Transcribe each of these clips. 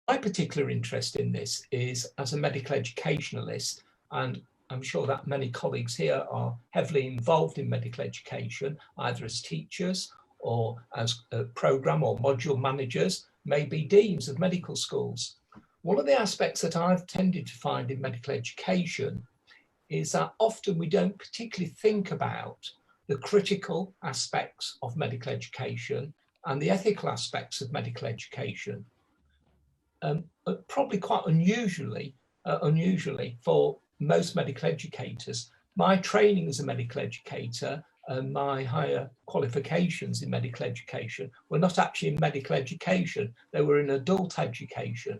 My particular interest in this is as a medical educationalist, and I'm sure that many colleagues here are heavily involved in medical education, either as teachers or as programme or module managers, maybe deans of medical schools. One of the aspects that I've tended to find in medical education is that often we don't particularly think about the critical aspects of medical education and the ethical aspects of medical education. Probably quite unusually for most medical educators, my training as a medical educator and my higher qualifications in medical education were not actually in medical education, they were in adult education.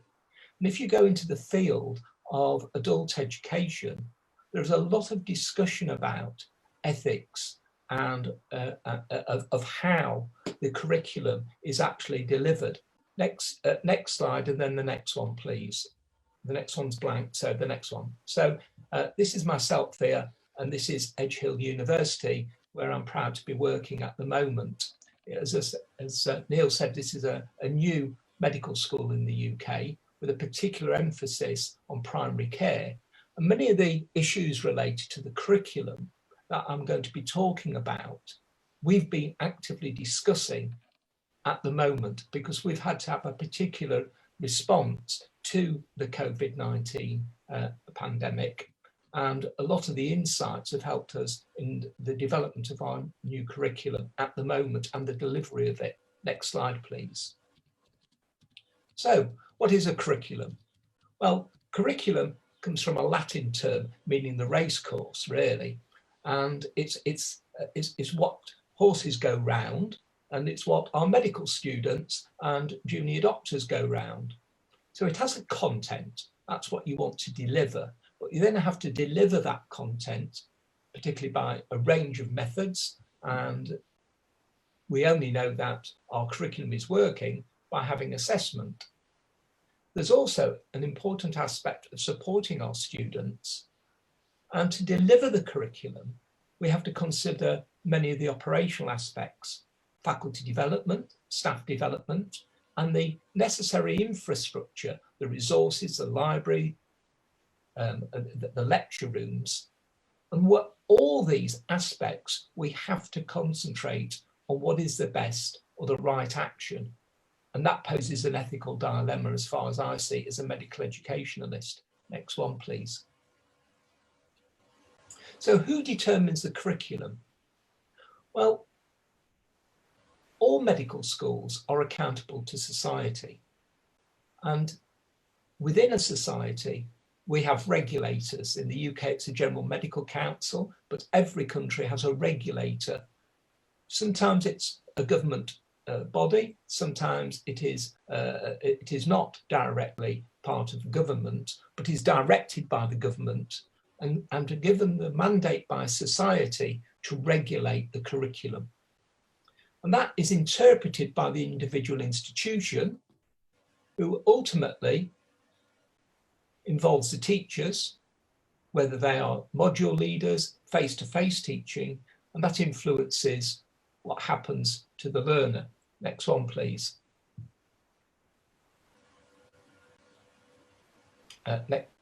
And if you go into the field of adult education, there's a lot of discussion about ethics and of how the curriculum is actually delivered. Next slide, and then the next one, please. The next one's blank, so the next one. So this is myself here, and this is Edge Hill University, where I'm proud to be working at the moment. As Neil said, this is a new medical school in the UK with a particular emphasis on primary care. And many of the issues related to the curriculum that I'm going to be talking about, we've been actively discussing at the moment because we've had to have a particular response to the COVID-19 pandemic. And a lot of the insights have helped us in the development of our new curriculum at the moment and the delivery of it. Next slide, please. So, what is a curriculum? Well, curriculum comes from a Latin term meaning the race course, really. And it's what horses go round, and it's what our medical students and junior doctors go round. So it has a content, that's what you want to deliver, but you then have to deliver that content, particularly by a range of methods, and we only know that our curriculum is working by having assessment. There's also an important aspect of supporting our students, and to deliver the curriculum, we have to consider many of the operational aspects, faculty development, staff development, and the necessary infrastructure, the resources, the library, the lecture rooms. And what all these aspects, we have to concentrate on what is the best or the right action. And that poses an ethical dilemma as far as I see as a medical educationalist. Next one, please. So who determines the curriculum? Well, all medical schools are accountable to society. And within a society, we have regulators. In the UK, it's a General Medical Council, but every country has a regulator. Sometimes it's a government body, sometimes it is not directly part of government, but is directed by the government and to give them the mandate by society to regulate the curriculum. And that is interpreted by the individual institution, who ultimately involves the teachers, whether they are module leaders, face-to-face teaching, and that influences what happens to the learner. Next one, please.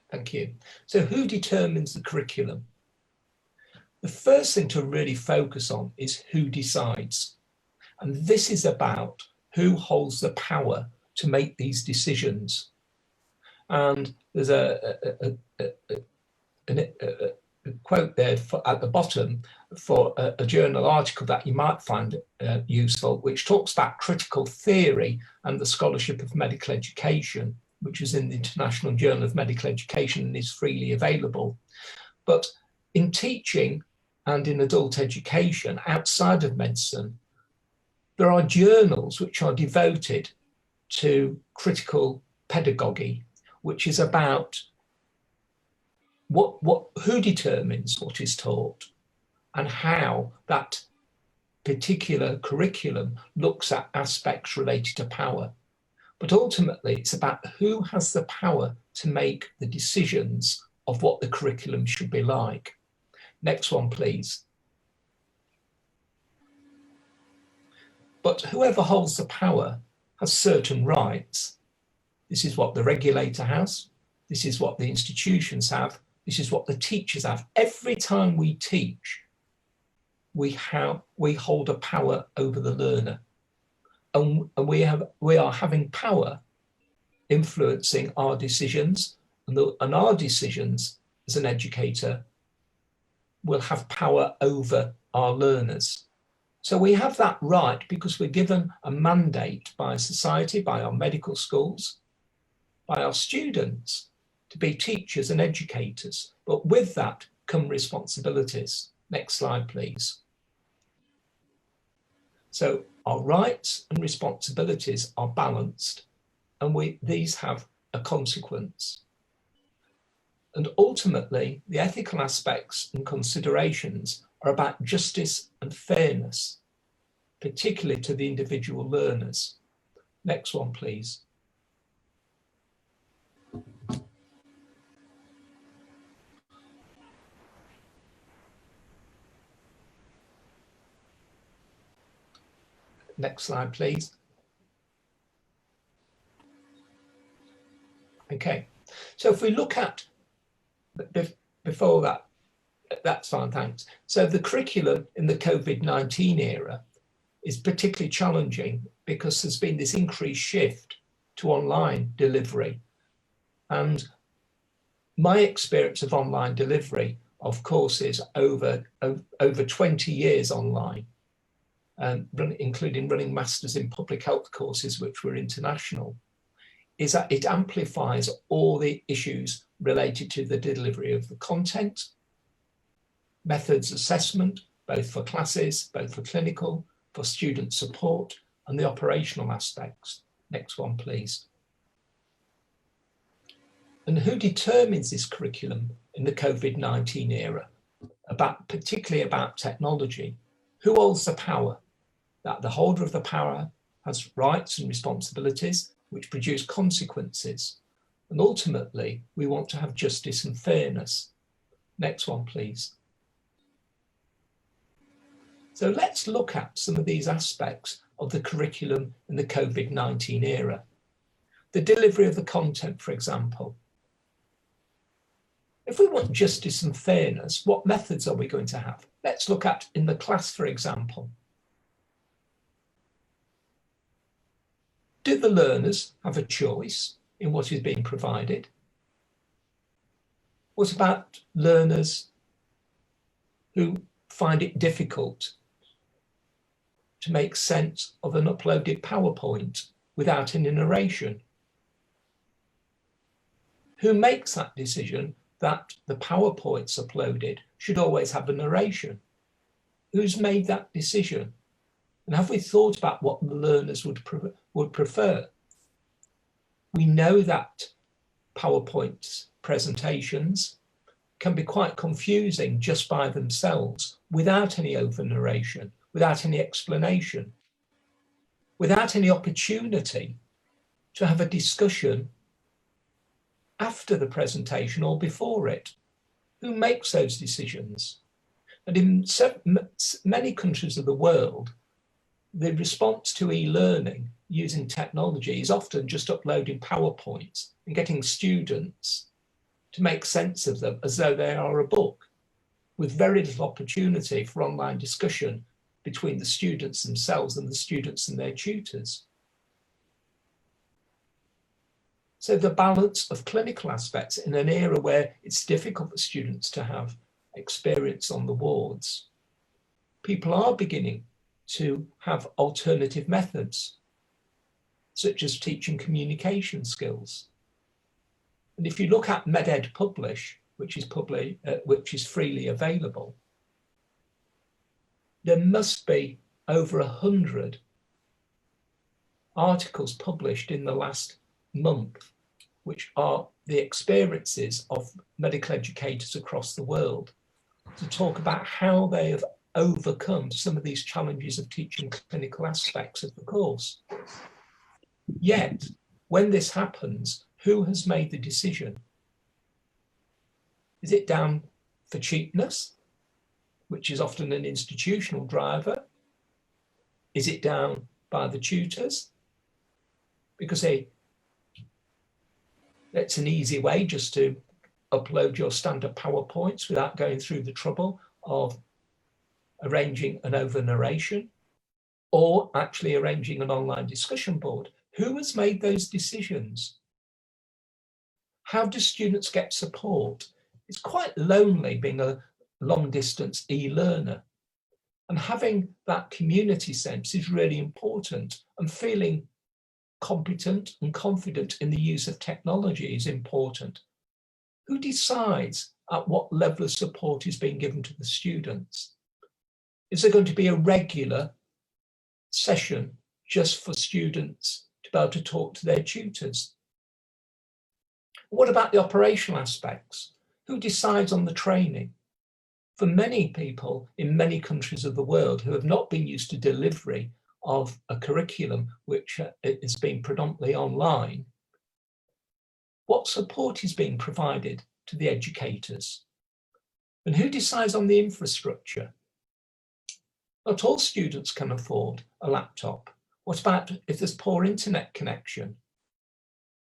Thank you. So who determines the curriculum? The first thing to really focus on is who decides. And this is about who holds the power to make these decisions. And there's a quote there at the bottom for a journal article that you might find useful, which talks about critical theory and the scholarship of medical education, which is in the International Journal of Medical Education and is freely available. But in teaching and in adult education outside of medicine, there are journals which are devoted to critical pedagogy, which is about who determines what is taught and how that particular curriculum looks at aspects related to power. But ultimately, it's about who has the power to make the decisions of what the curriculum should be like. Next one, please. But whoever holds the power has certain rights. This is what the regulator has. This is what the institutions have. This is what the teachers have. Every time we teach, we hold a power over the learner. And we are having power influencing our decisions, and our decisions as an educator will have power over our learners. So we have that right because we're given a mandate by society, by our medical schools, by our students to be teachers and educators. But with that come responsibilities. Next slide, please. So our rights and responsibilities are balanced, and these have a consequence. And ultimately, the ethical aspects and considerations are about justice and fairness, particularly to the individual learners. Next one, please. Next slide, please. Okay, so if we look at, before that, that's fine, thanks. So the curriculum in the COVID-19 era is particularly challenging because there's been this increased shift to online delivery. And my experience of online delivery of courses over 20 years online, including running Masters in Public Health courses, which were international, is that it amplifies all the issues related to the delivery of the content, methods assessment, both for classes, both for clinical, for student support, and the operational aspects. Next one, please. And who determines this curriculum in the COVID-19 era, particularly about technology? Who holds the power? That the holder of the power has rights and responsibilities which produce consequences. And ultimately, we want to have justice and fairness. Next one, please. So let's look at some of these aspects of the curriculum in the COVID-19 era. The delivery of the content, for example. If we want justice and fairness, what methods are we going to have? Let's look at in the class, for example. Do the learners have a choice in what is being provided? What about learners who find it difficult to make sense of an uploaded PowerPoint without any narration? Who makes that decision that the PowerPoints uploaded should always have a narration? Who's made that decision? And have we thought about what the learners would prefer? We know that PowerPoint presentations can be quite confusing just by themselves, without any over narration, without any explanation, without any opportunity to have a discussion after the presentation or before it. Who makes those decisions? And in many countries of the world, the response to e-learning using technology is often just uploading PowerPoints and getting students to make sense of them as though they are a book, with very little opportunity for online discussion between the students themselves and the students and their tutors. So the balance of clinical aspects in an era where it's difficult for students to have experience on the wards, people are beginning to have alternative methods, such as teaching communication skills. And if you look at MedEd Publish, which is freely available, there must be over 100 articles published in the last month, which are the experiences of medical educators across the world, to talk about how they have overcome some of these challenges of teaching clinical aspects of the course. Yet, when this happens, who has made the decision? Is it down for cheapness, which is often an institutional driver? Is it down by the tutors? Because it's an easy way just to upload your standard PowerPoints without going through the trouble of arranging an over narration or actually arranging an online discussion board. Who has made those decisions? How do students get support? It's quite lonely being a long distance e-learner, and having that community sense is really important, and feeling competent and confident in the use of technology is important. Who decides at what level of support is being given to the students? Is there going to be a regular session just for students to be able to talk to their tutors? What about the operational aspects? Who decides on the training? For many people in many countries of the world who have not been used to delivery of a curriculum which is being predominantly online, what support is being provided to the educators? And who decides on the infrastructure? Not all students can afford a laptop. What about if there's poor internet connection?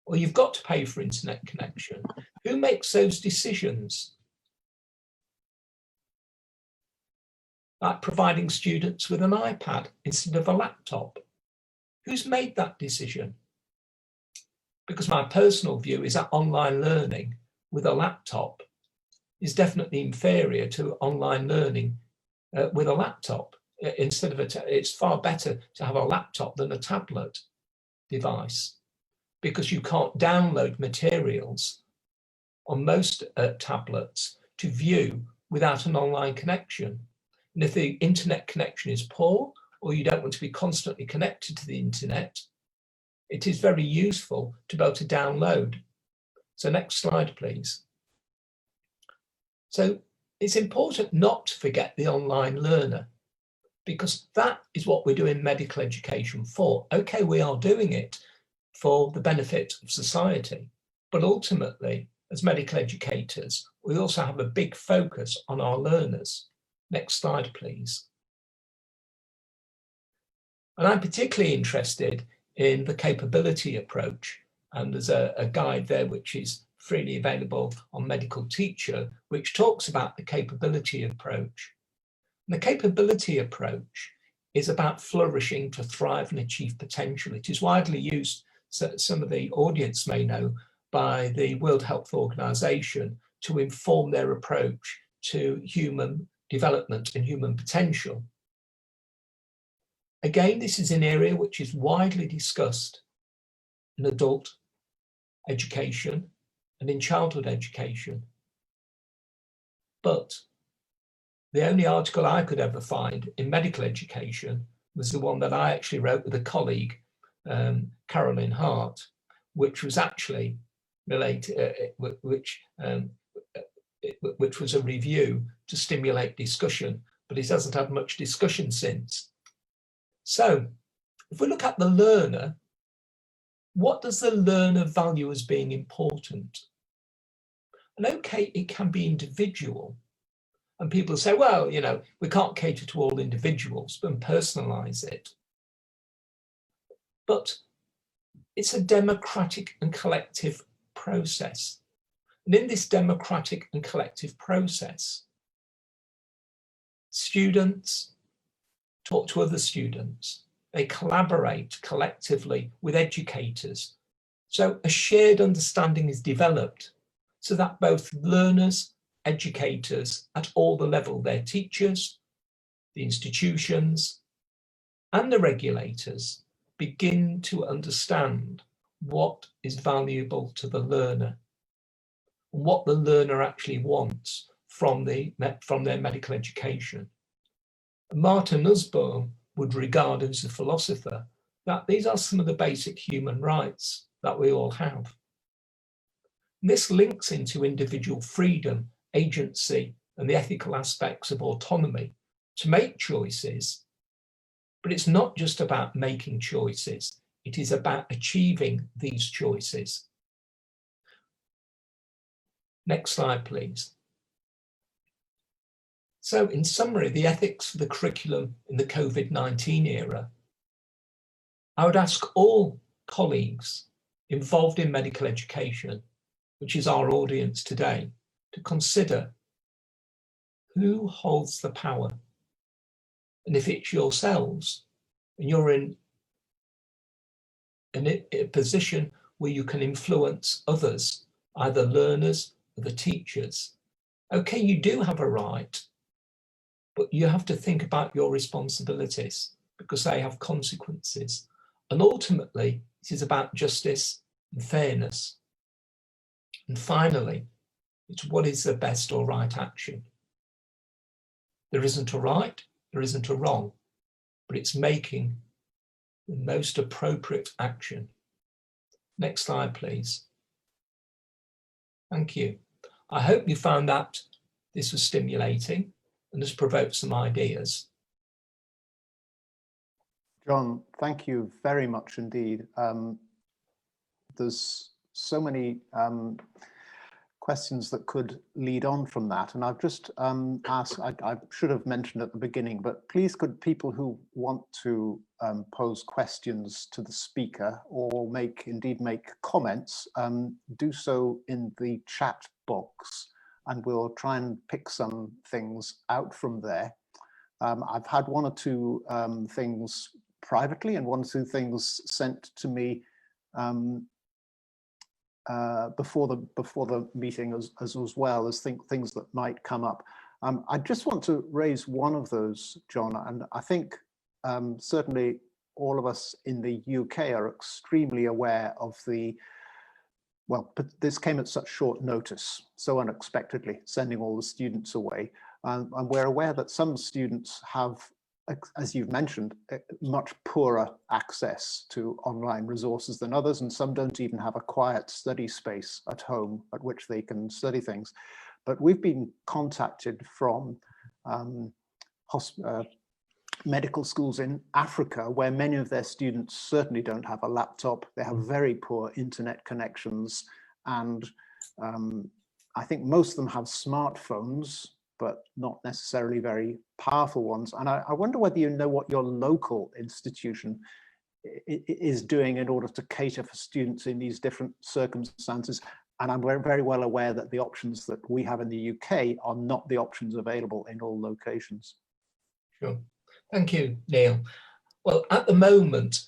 Or you've got to pay for internet connection? Who makes those decisions? Like providing students with an iPad instead of a laptop. Who's made that decision? Because my personal view is that online learning with a laptop is definitely inferior to online learning with a laptop. Instead of it's far better to have a laptop than a tablet device, because you can't download materials on most tablets to view without an online connection. And if the internet connection is poor, or you don't want to be constantly connected to the internet, it is very useful to be able to download. So next slide, please. So it's important not to forget the online learner, because that is what we're doing medical education for. Okay, we are doing it for the benefit of society, but ultimately, as medical educators, we also have a big focus on our learners. Next slide, please. And I'm particularly interested in the capability approach. And there's a guide there which is freely available on Medical Teacher, which talks about the capability approach. And the capability approach is about flourishing to thrive and achieve potential. It is widely used, so some of the audience may know, by the World Health Organization to inform their approach to human development and human potential. Again, this is an area which is widely discussed in adult education and in childhood education. But the only article I could ever find in medical education was the one that I actually wrote with a colleague, Carolyn Hart, which was actually related, which was a review to stimulate discussion, but it hasn't had much discussion since. So if we look at the learner, what does the learner value as being important? And okay, it can be individual. And people say, well, you know, we can't cater to all individuals and personalize it. But it's a democratic and collective process. And in this democratic and collective process, students talk to other students. They collaborate collectively with educators. So a shared understanding is developed so that both learners, educators at all the level, their teachers, the institutions, and the regulators begin to understand what is valuable to the learner and what the learner actually wants from their medical education. Martin Nussbaum would regard as a philosopher that these are some of the basic human rights that we all have. And this links into individual freedom, agency, and the ethical aspects of autonomy to make choices. But it's not just about making choices, it is about achieving these choices. Next slide, please. So in summary, the ethics for the curriculum in the COVID-19 era, I would ask all colleagues involved in medical education which is our audience today, to consider who holds the power. And if it's yourselves, and you're in a position where you can influence others, either learners or the teachers, okay, you do have a right, but you have to think about your responsibilities because they have consequences. And ultimately, it is about justice and fairness. And finally, it's what is the best or right action. There isn't a right, there isn't a wrong, but it's making the most appropriate action. Next slide, please. Thank you. I hope you found that this was stimulating and has provoked some ideas. John, thank you very much indeed. There's so many questions that could lead on from that. And I've just asked, I should have mentioned at the beginning, but please could people who want to pose questions to the speaker or make comments, do so in the chat box, and we'll try and pick some things out from there. I've had one or two things privately and one or two things sent to me before the meeting as well as things that might come up. I just want to raise one of those, John, and I think certainly all of us in the UK are extremely aware of well, but this came at such short notice, so unexpectedly, sending all the students away. And we're aware that some students have, as you've mentioned, much poorer access to online resources than others, and some don't even have a quiet study space at home at which they can study things. But we've been contacted from medical schools in Africa, where many of their students certainly don't have a laptop. They have very poor internet connections, and I think most of them have smartphones, but not necessarily very powerful ones. And I wonder whether you know what your local institution is doing in order to cater for students in these different circumstances. And I'm very well aware that the options that we have in the UK are not the options available in all locations. Sure. Thank you, Neil. Well, at the moment,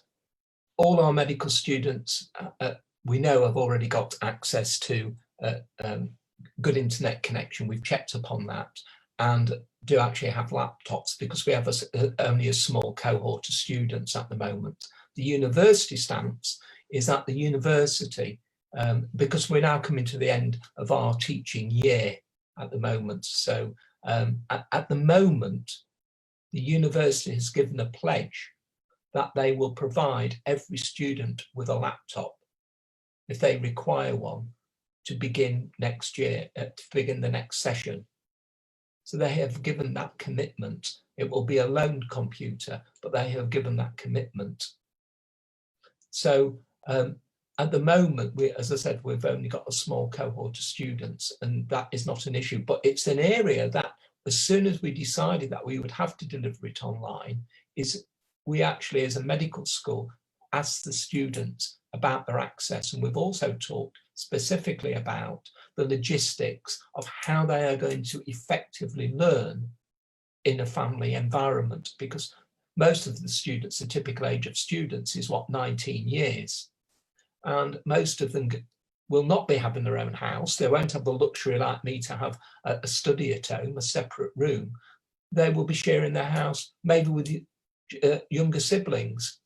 all our medical students we know have already got access to good internet connection. We've checked upon that and do actually have laptops because we have only a small cohort of students at the moment. The university stance is that the university, because we're now coming to the end of our teaching year at the moment. So at the moment, the university has given a pledge that they will provide every student with a laptop if they require one to begin next year, to begin the next session. So they have given that commitment. It will be a loaned computer, but they have given that commitment. So at the moment, as I said, we've only got a small cohort of students, and that is not an issue, but it's an area that as soon as we decided that we would have to deliver it online, we actually, as a medical school, asked the students about their access. And we've also talked specifically about the logistics of how they are going to effectively learn in a family environment, because most of the students, the typical age of students is 19 years. And most of them will not be having their own house. They won't have the luxury like me to have a study at home, a separate room. They will be sharing their house maybe with younger siblings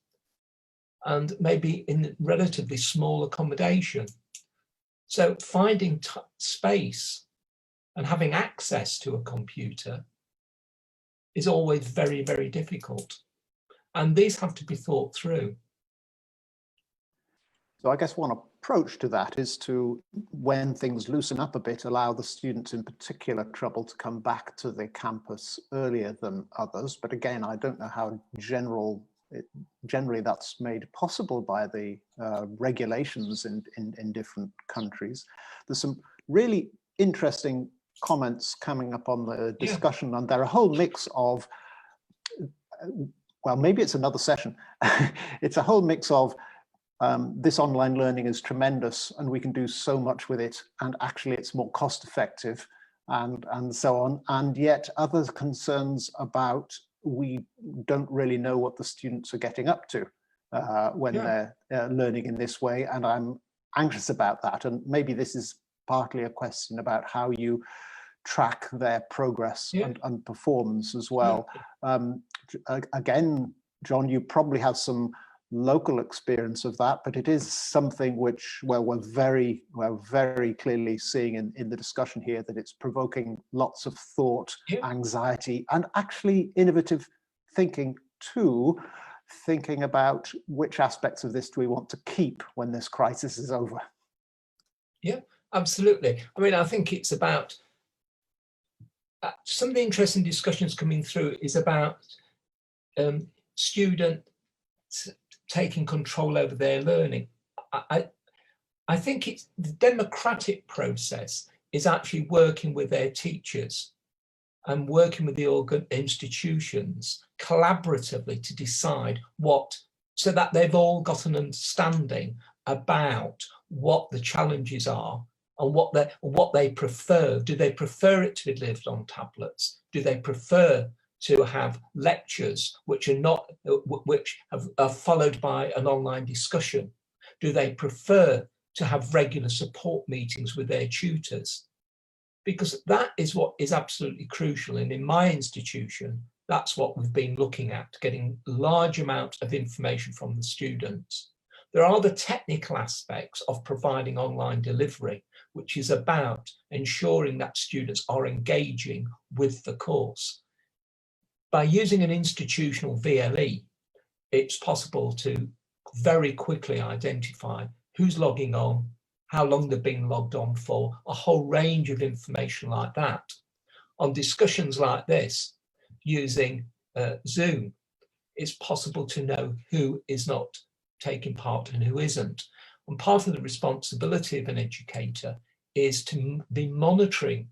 and maybe in relatively small accommodation. So finding space and having access to a computer is always very, very difficult. And these have to be thought through. So I guess one approach to that is to, when things loosen up a bit, allow the students in particular trouble to come back to the campus earlier than others. But again, I don't know how generally that's made possible by the regulations in different countries. There's some really interesting comments coming up on the discussion, and there are a whole mix of, well, maybe it's another session. It's a whole mix of this online learning is tremendous and we can do so much with it, and actually it's more cost effective and so on. And yet other concerns about we don't really know what the students are getting up to when they're learning in this way. And I'm anxious about that. And maybe this is partly a question about how you track their progress and performance as well. Again, John, you probably have some local experience of that, but it is something which we're very clearly seeing in the discussion here, that it's provoking lots of thought, anxiety, and actually innovative thinking too, thinking about which aspects of this do we want to keep when this crisis is over. Yeah, absolutely. I mean, I think it's about some of the interesting discussions coming through is about students taking control over their learning. I think it's the democratic process is actually working with their teachers and working with the institutions collaboratively to decide what, so that they've all got an understanding about what the challenges are and what they prefer. Do they prefer it to be delivered on tablets? Do they prefer to have lectures which are followed by an online discussion? Do they prefer to have regular support meetings with their tutors? Because that is what is absolutely crucial. And in my institution, that's what we've been looking at, getting large amounts of information from the students. There are the technical aspects of providing online delivery, which is about ensuring that students are engaging with the course. By using an institutional VLE, it's possible to very quickly identify who's logging on, how long they've been logged on for, a whole range of information like that. On discussions like this, using Zoom, it's possible to know who is not taking part and who isn't. And part of the responsibility of an educator is to be monitoring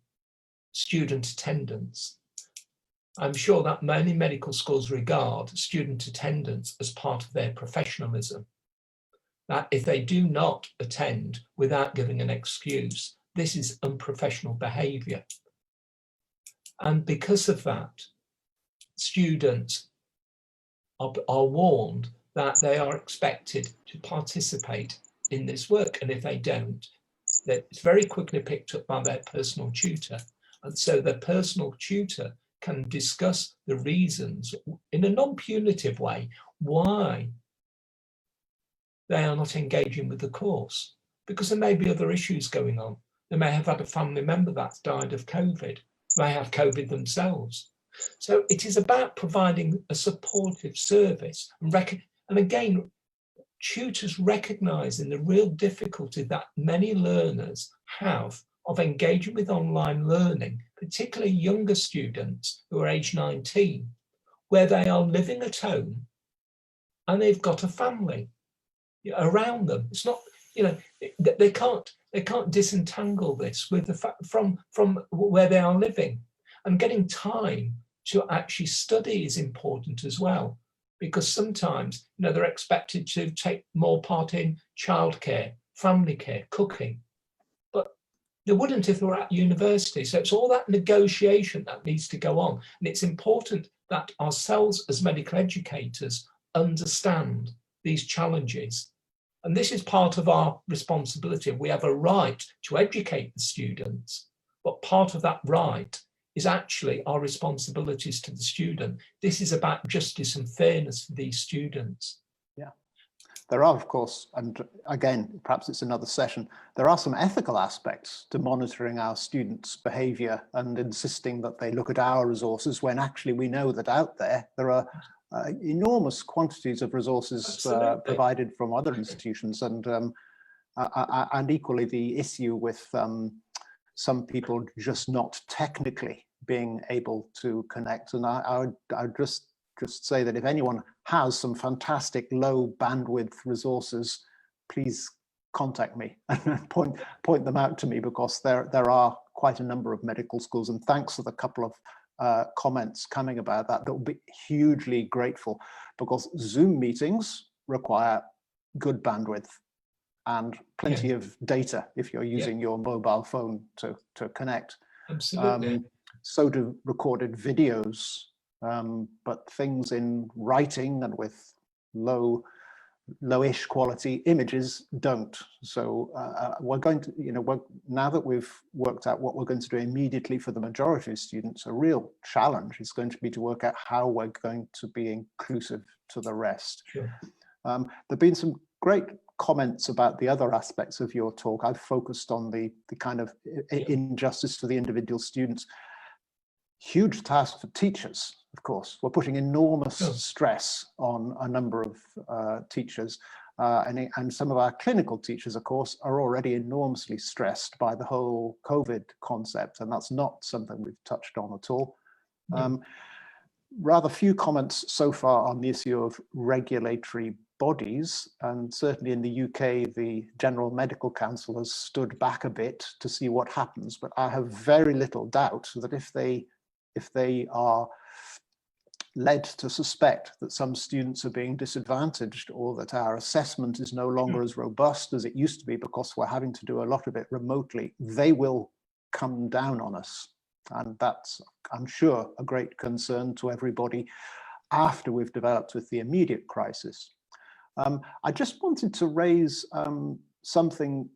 student attendance. I'm sure that many medical schools regard student attendance as part of their professionalism. That if they do not attend without giving an excuse, this is unprofessional behaviour. And because of that, students are warned that they are expected to participate in this work. And if they don't, it's very quickly picked up by their personal tutor. And so their personal tutor can discuss the reasons in a non-punitive way why they are not engaging with the course, because there may be other issues going on. They may have had a family member that's died of COVID, they have COVID themselves. So it is about providing a supportive service and again, tutors recognising the real difficulty that many learners have of engaging with online learning, particularly younger students who are age 19, where they are living at home and they've got a family around them. It's not, they can't disentangle this with the fact from where they are living. And getting time to actually study is important as well, because sometimes they're expected to take more part in childcare, family care, cooking, but they wouldn't if they were at university. So it's all that negotiation that needs to go on. And it's important that ourselves as medical educators understand these challenges. And this is part of our responsibility. We have a right to educate the students, but part of that right is actually our responsibilities to the student. This is about justice and fairness for these students. Yeah, there are, of course, and again, perhaps it's another session, there are some ethical aspects to monitoring our students' behaviour and insisting that they look at our resources when actually we know that out there are enormous quantities of resources provided from other institutions, and equally the issue with some people just not technically being able to connect. And I would just say that if anyone has some fantastic low bandwidth resources, please contact me and point them out to me, because there are quite a number of medical schools, and thanks for the couple of comments coming about that. That will be hugely grateful, because Zoom meetings require good bandwidth and plenty of data if you're using your mobile phone to connect. Absolutely. So do recorded videos, but things in writing and with lowish quality images don't. So we're going to, now that we've worked out what we're going to do immediately for the majority of students, a real challenge is going to be to work out how we're going to be inclusive to the rest. Sure. There've been some great comments about the other aspects of your talk. I've focused on the kind of injustice to the individual students. Huge task for teachers, of course. We're putting enormous stress on a number of teachers, and some of our clinical teachers, of course, are already enormously stressed by the whole COVID concept, and that's not something we've touched on at all. Rather few comments so far on the issue of regulatory bodies, and certainly in the UK, the General Medical Council has stood back a bit to see what happens, but I have very little doubt that if they are led to suspect that some students are being disadvantaged, or that our assessment is no longer as robust as it used to be because we're having to do a lot of it remotely, they will come down on us. And that's, I'm sure, a great concern to everybody after we've developed with the immediate crisis. I just wanted to raise something,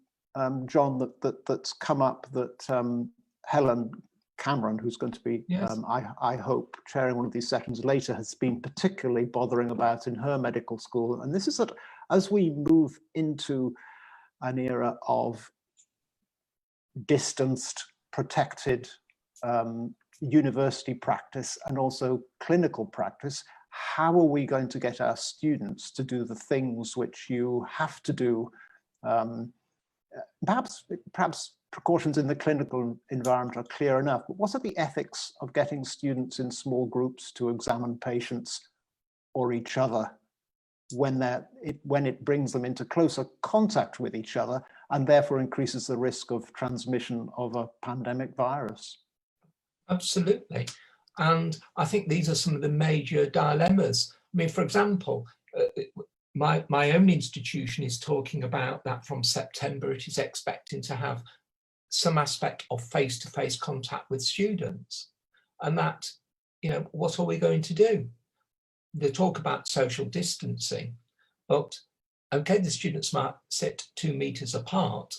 John, that's come up that Helen Cameron, who's going to be, I hope, chairing one of these sessions later, has been particularly bothering about in her medical school. And this is that as we move into an era of distanced, protected university practice and also clinical practice, how are we going to get our students to do the things which you have to do? Perhaps precautions in the clinical environment are clear enough, but what are the ethics of getting students in small groups to examine patients or each other when it brings them into closer contact with each other and therefore increases the risk of transmission of a pandemic virus? Absolutely. And I think these are some of the major dilemmas. I mean, for example, my own institution is talking about that from September, it is expecting to have some aspect of face-to-face contact with students. And that, what are we going to do? They talk about social distancing, but okay, the students might sit 2 meters apart,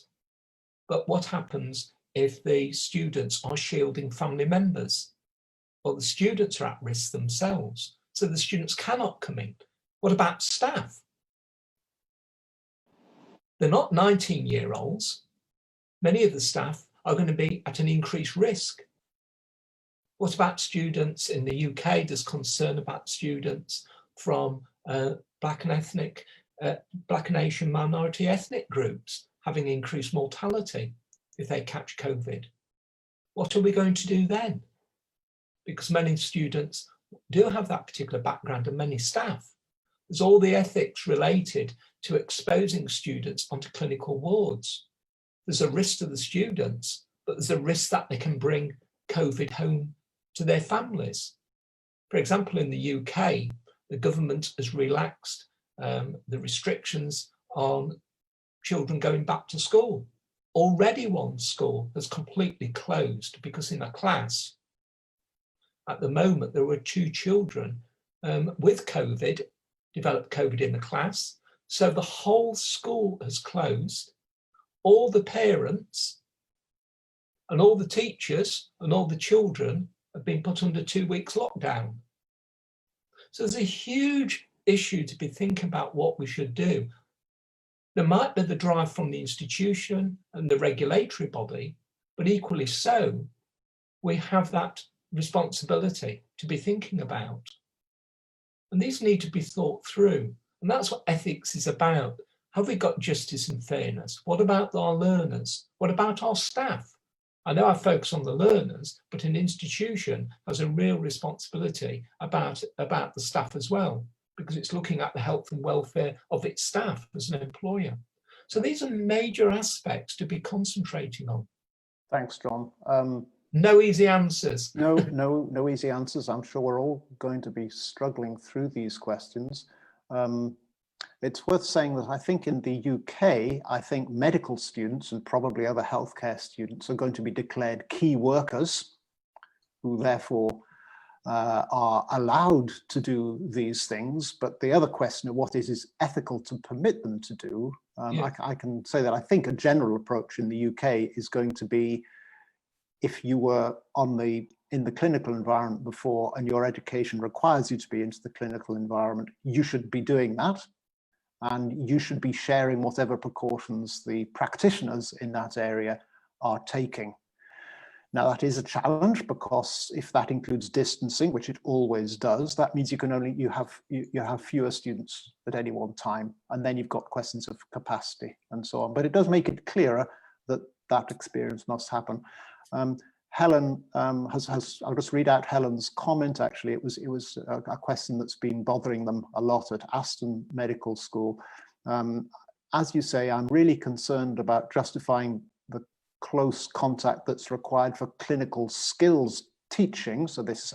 but what happens if the students are shielding family members? Or the students are at risk themselves, so the students cannot come in. What about staff? They're not 19-year-olds. Many of the staff are going to be at an increased risk. What about students in the UK? There's concern about students from Black and Asian minority ethnic groups having increased mortality if they catch COVID. What are we going to do then? Because many students do have that particular background and many staff. There's all the ethics related to exposing students onto clinical wards. There's a risk to the students, but there's a risk that they can bring COVID home to their families. For example, in the UK, the government has relaxed the restrictions on children going back to school. Already one school has completely closed because in a class, at the moment, there were 2 children with COVID, developed COVID in the class. So the whole school has closed. All the parents and all the teachers and all the children have been put under 2 weeks lockdown. So there's a huge issue to be thinking about what we should do. There might be the drive from the institution and the regulatory body, but equally so, we have that responsibility to be thinking about. And these need to be thought through. And that's what ethics is about. Have we got justice and fairness? What about our learners? What about our staff? I know I focus on the learners, but an institution has a real responsibility about the staff as well, because it's looking at the health and welfare of its staff as an employer. So these are major aspects to be concentrating on. Thanks, John. No easy answers. No easy answers. I'm sure we're all going to be struggling through these questions. It's worth saying that I think in the UK, I think medical students and probably other healthcare students are going to be declared key workers, who therefore are allowed to do these things. But the other question of what is ethical to permit them to do, I can say that I think a general approach in the UK is going to be, if you were in the clinical environment before and your education requires you to be into the clinical environment, you should be doing that. And you should be sharing whatever precautions the practitioners in that area are taking. Now, that is a challenge, because if that includes distancing, which it always does, that means you have fewer students at any one time, and then you've got questions of capacity and so on. But it does make it clearer that that experience must happen. Helen I'll just read out Helen's comment. Actually, it was a question that's been bothering them a lot at Aston Medical School. As you say, I'm really concerned about justifying the close contact that's required for clinical skills teaching. So this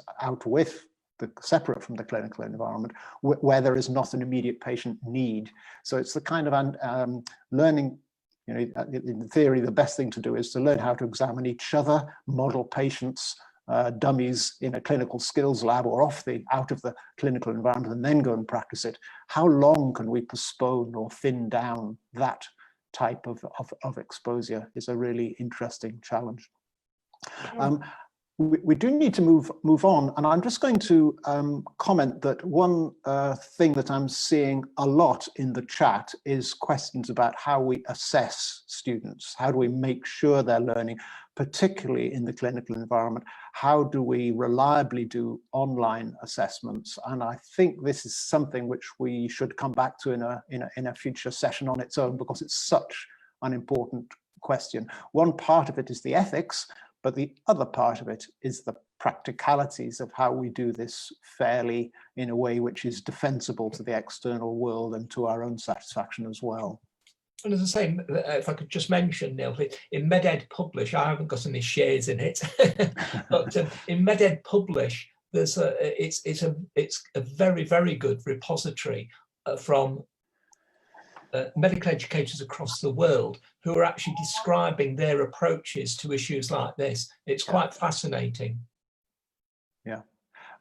separate from the clinical environment, where there is not an immediate patient need. So it's the kind of learning. You know, in theory, the best thing to do is to learn how to examine each other, model patients, dummies in a clinical skills lab or out of the clinical environment, and then go and practice it. How long can we postpone or thin down that type of exposure is a really interesting challenge. We do need to move on, and I'm just going to comment that one thing that I'm seeing a lot in the chat is questions about how we assess students. How do we make sure they're learning, particularly in the clinical environment? How do we reliably do online assessments? And I think this is something which we should come back to in a future session on its own, because it's such an important question. One part of it is the ethics, but the other part of it is the practicalities of how we do this fairly in a way which is defensible to the external world and to our own satisfaction as well. And as I say, if I could just mention, Neil, in MedEd Publish, I haven't got any shares in it, but in MedEd Publish, there's it's a very, very good repository from medical educators across the world who are actually describing their approaches to issues like this. It's quite fascinating. Yeah.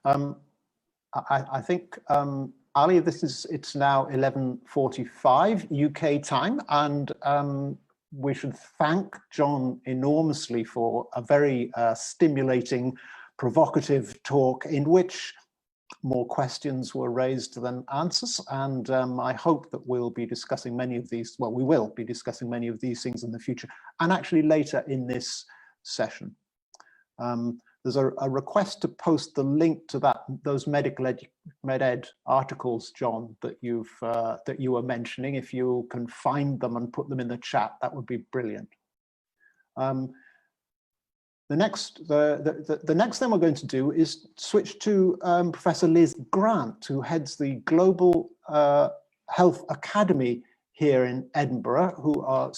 I think, Ali, it's now 11:45 UK time, and we should thank John enormously for a very stimulating, provocative talk in which more questions were raised than answers, and I hope that we'll be discussing many of these, well, we will be discussing many of these things in the future, and actually later in this session. There's a request to post the link to those MedEd articles, John, that you were mentioning. If you can find them and put them in the chat, that would be brilliant. The next thing we're going to do is switch to Professor Liz Grant, who heads the Global Health Academy here in Edinburgh, who are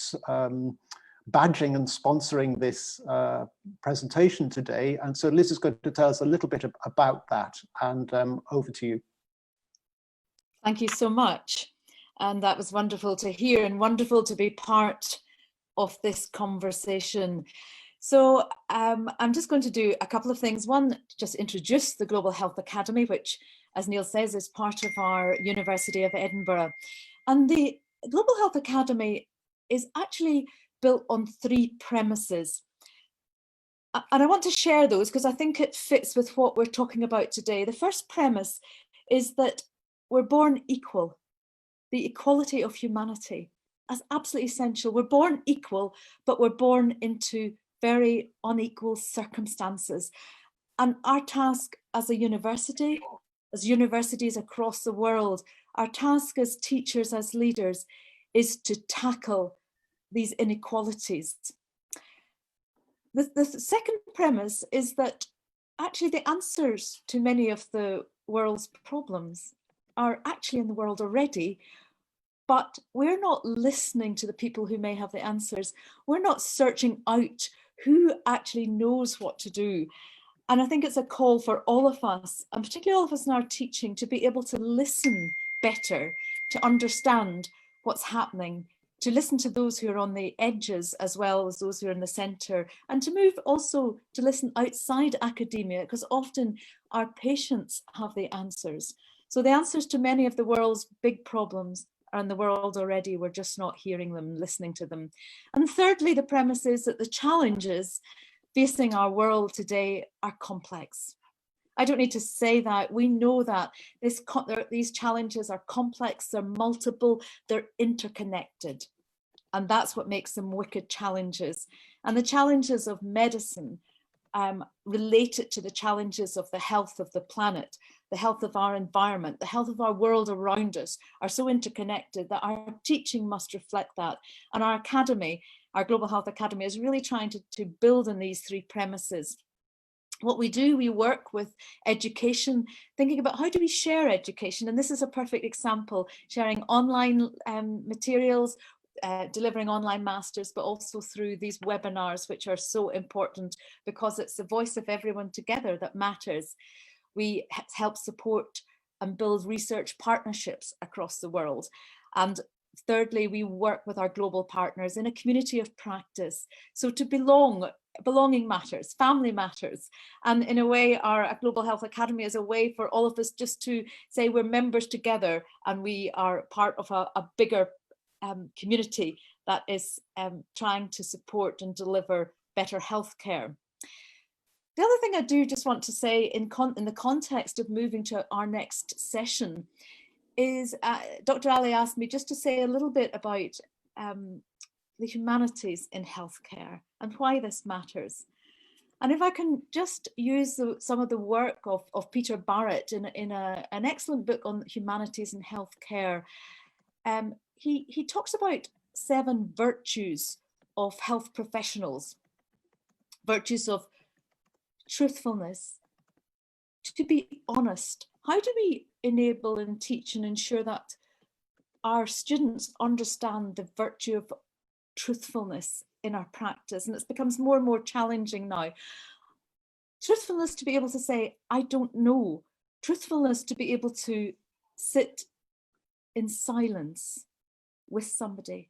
badging and sponsoring this presentation today. And so Liz is going to tell us a little bit about that, and over to you. Thank you so much. And that was wonderful to hear and wonderful to be part of this conversation. So I'm just going to do a couple of things. One, just introduce the Global Health Academy, which, as Neil says, is part of our University of Edinburgh. And the Global Health Academy is actually built on 3 premises. And I want to share those because I think it fits with what we're talking about today. The first premise is that we're born equal, the equality of humanity. That's absolutely essential. We're born equal, but we're born into very unequal circumstances. And our task as a university, as universities across the world, our task as teachers, as leaders, is to tackle these inequalities. The second premise is that actually the answers to many of the world's problems are actually in the world already, but we're not listening to the people who may have the answers. We're not searching out who actually knows what to do. And I think it's a call for all of us, and particularly all of us in our teaching, to be able to listen better, to understand what's happening, to listen to those who are on the edges as well as those who are in the centre, and to move also to listen outside academia, because often our patients have the answers. So the answers to many of the world's big problems are in the world already, we're just not hearing them, listening to them. And thirdly, the premise is that the challenges facing our world today are complex. I don't need to say that. We know that these challenges are complex, they're multiple, they're interconnected. And that's what makes them wicked challenges. And the challenges of medicine related to the challenges of the health of the planet, the health of our environment, the health of our world around us are so interconnected that our teaching must reflect that. And our academy, our Global Health Academy, is really trying to build on these three premises. What we do, we work with education, thinking about how do we share education? And this is a perfect example, sharing online materials, delivering online masters, but also through these webinars, which are so important because it's the voice of everyone together that matters. We help support and build research partnerships across the world. And thirdly, we work with our global partners in a community of practice. So to belonging matters, family matters. And in a way, our Global Health Academy is a way for all of us just to say we're members together and we are part of a bigger community that is trying to support and deliver better healthcare. The other thing I do just want to say in the context of moving to our next session is Dr. Ali asked me just to say a little bit about the humanities in healthcare and why this matters. And if I can just use some of the work of Peter Barrett in an excellent book on humanities in healthcare, he talks about 7 virtues of health professionals, virtues of truthfulness, to be honest. How do we enable and teach and ensure that our students understand the virtue of truthfulness in our practice? And it becomes more and more challenging now. Truthfulness to be able to say, I don't know. Truthfulness to be able to sit in silence with somebody.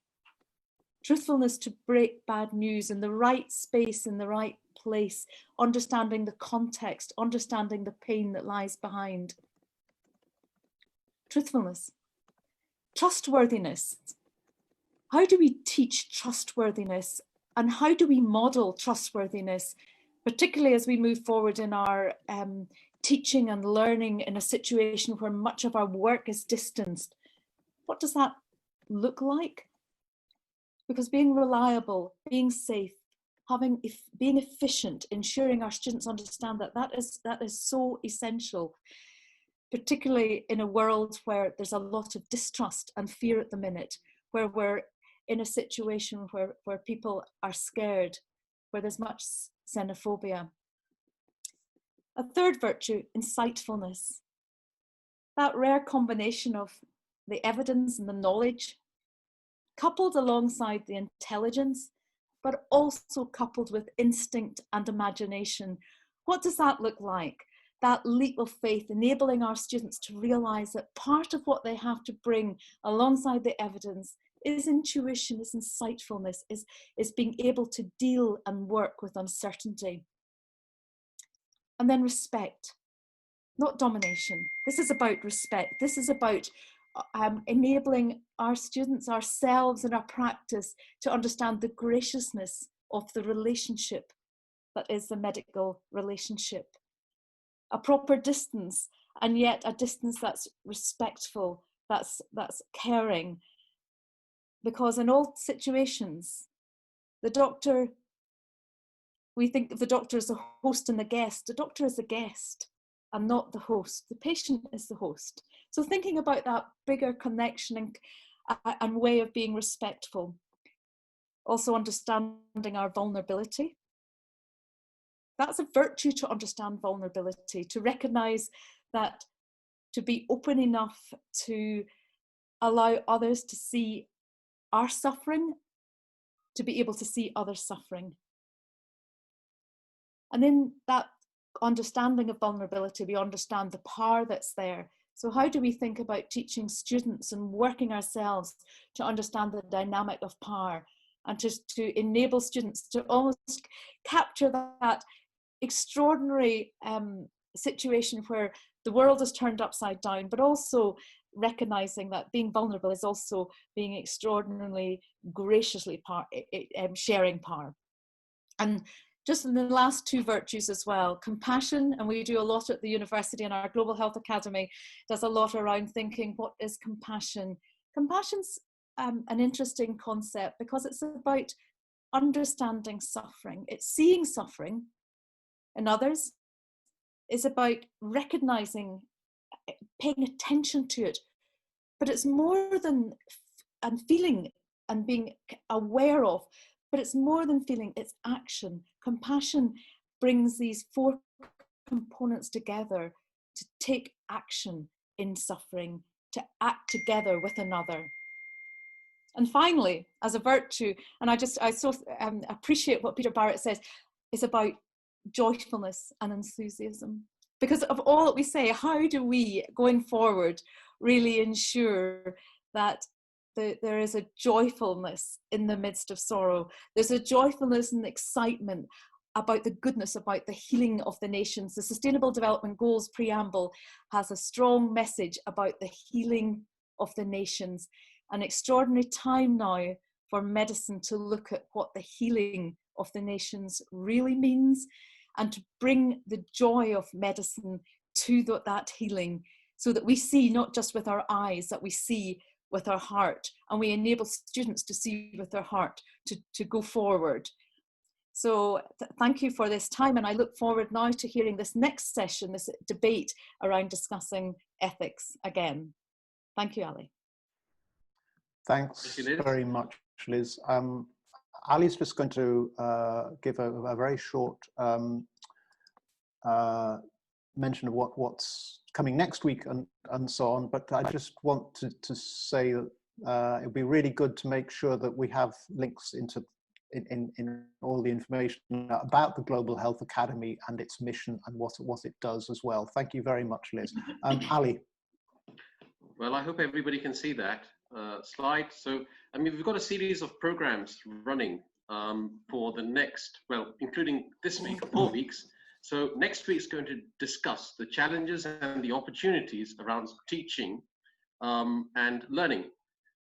Truthfulness to break bad news in the right space, in the right place, understanding the context, understanding the pain that lies behind. Truthfulness. Trustworthiness. How do we teach trustworthiness and how do we model trustworthiness, particularly as we move forward in our teaching and learning in a situation where much of our work is distanced? What does that look like? Because being reliable, being safe, being efficient, ensuring our students understand that is so essential, particularly in a world where there's a lot of distrust and fear at the minute, where we're in a situation where people are scared, where there's much xenophobia. A third virtue, insightfulness. That rare combination of the evidence and the knowledge, coupled alongside the intelligence, but also coupled with instinct and imagination. What does that look like? That leap of faith, enabling our students to realize that part of what they have to bring alongside the evidence is intuition, is insightfulness, is being able to deal and work with uncertainty. And then respect, not domination. This is about respect. This is about enabling our students, ourselves and our practice to understand the graciousness of the relationship that is the medical relationship. A proper distance, and yet a distance that's respectful, that's caring. Because in all situations, the doctor, we think of the doctor as the host and the guest. The doctor is the guest and not the host. The patient is the host. So thinking about that bigger connection and way of being respectful. Also understanding our vulnerability. That's a virtue, to understand vulnerability, to recognize that, to be open enough to allow others to see our suffering, to be able to see others suffering. And in that understanding of vulnerability, we understand the power that's there, So how do we think about teaching students and working ourselves to understand the dynamic of power, and to enable students to almost capture that extraordinary situation where the world is turned upside down, but also recognizing that being vulnerable is also being extraordinarily graciously sharing power. And just in the last two virtues as well, compassion, and we do a lot at the university, and our Global Health Academy does a lot around thinking, what is compassion? Compassion's an interesting concept because it's about understanding suffering. It's seeing suffering in others. It's about recognizing, paying attention to it, but it's more than and feeling and being aware of, but it's more than feeling, it's action. Compassion brings these four components together to take action in suffering, to act together with another. And finally, as a virtue, and I so appreciate what Peter Barrett says, is about joyfulness and enthusiasm. Because of all that we say, how do we, going forward, really ensure that there is a joyfulness in the midst of sorrow? There's a joyfulness and excitement about the goodness, about the healing of the nations. The Sustainable Development Goals preamble has a strong message about the healing of the nations. An extraordinary time now for medicine to look at what the healing of the nations really means, and to bring the joy of medicine to that healing, so that we see not just with our eyes, that we see with our heart, and we enable students to see with their heart to go forward. So thank you for this time, and I look forward now to hearing this next session, this debate around discussing ethics again. Thank you, Ali. Thanks very much, Liz. Ali's just going to give a very short mention of what's coming next week and so on, but I just want to say that it would be really good to make sure that we have links in all the information about the Global Health Academy and its mission and what it does as well. Thank you very much, Liz. Ali. Well, I hope everybody can see that slide. So, I mean, we've got a series of programs running for the next, well, including this week, 4 weeks. So next week is going to discuss the challenges and the opportunities around teaching and learning.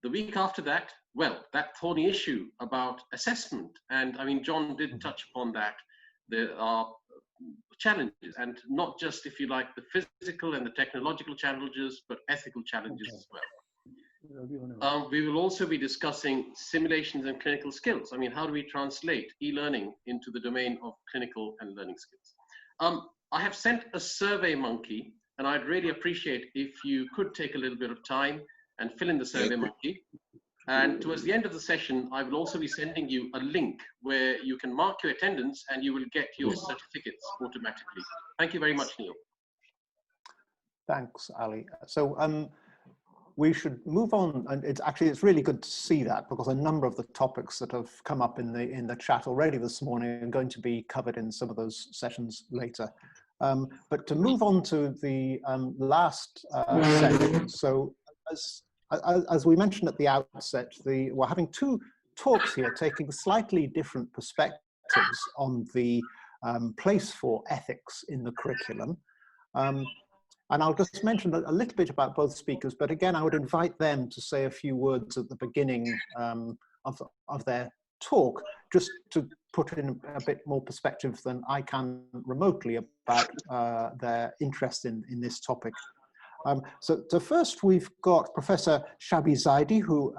The week after that, well, that thorny issue about assessment. And I mean, John did touch upon that. There are challenges, and not just, if you like, the physical and the technological challenges, but ethical challenges as well. We will also be discussing simulations and clinical skills. I mean, how do we translate e-learning into the domain of clinical and learning skills? I have sent a survey monkey, and I'd really appreciate if you could take a little bit of time and fill in the survey monkey. And towards the end of the session, I will also be sending you a link where you can mark your attendance and you will get your certificates automatically. Thank you very much, Neil. Thanks, Ali. So we should move on, and it's really good to see that, because a number of the topics that have come up in the chat already this morning are going to be covered in some of those sessions later. But to move on to the last session, so as we mentioned at the outset, we're having two talks here taking slightly different perspectives on the place for ethics in the curriculum. And I'll just mention a little bit about both speakers, but again, I would invite them to say a few words at the beginning of their talk, just to put in a bit more perspective than I can remotely about their interest in this topic. So first we've got Professor Shabi Zaidi, who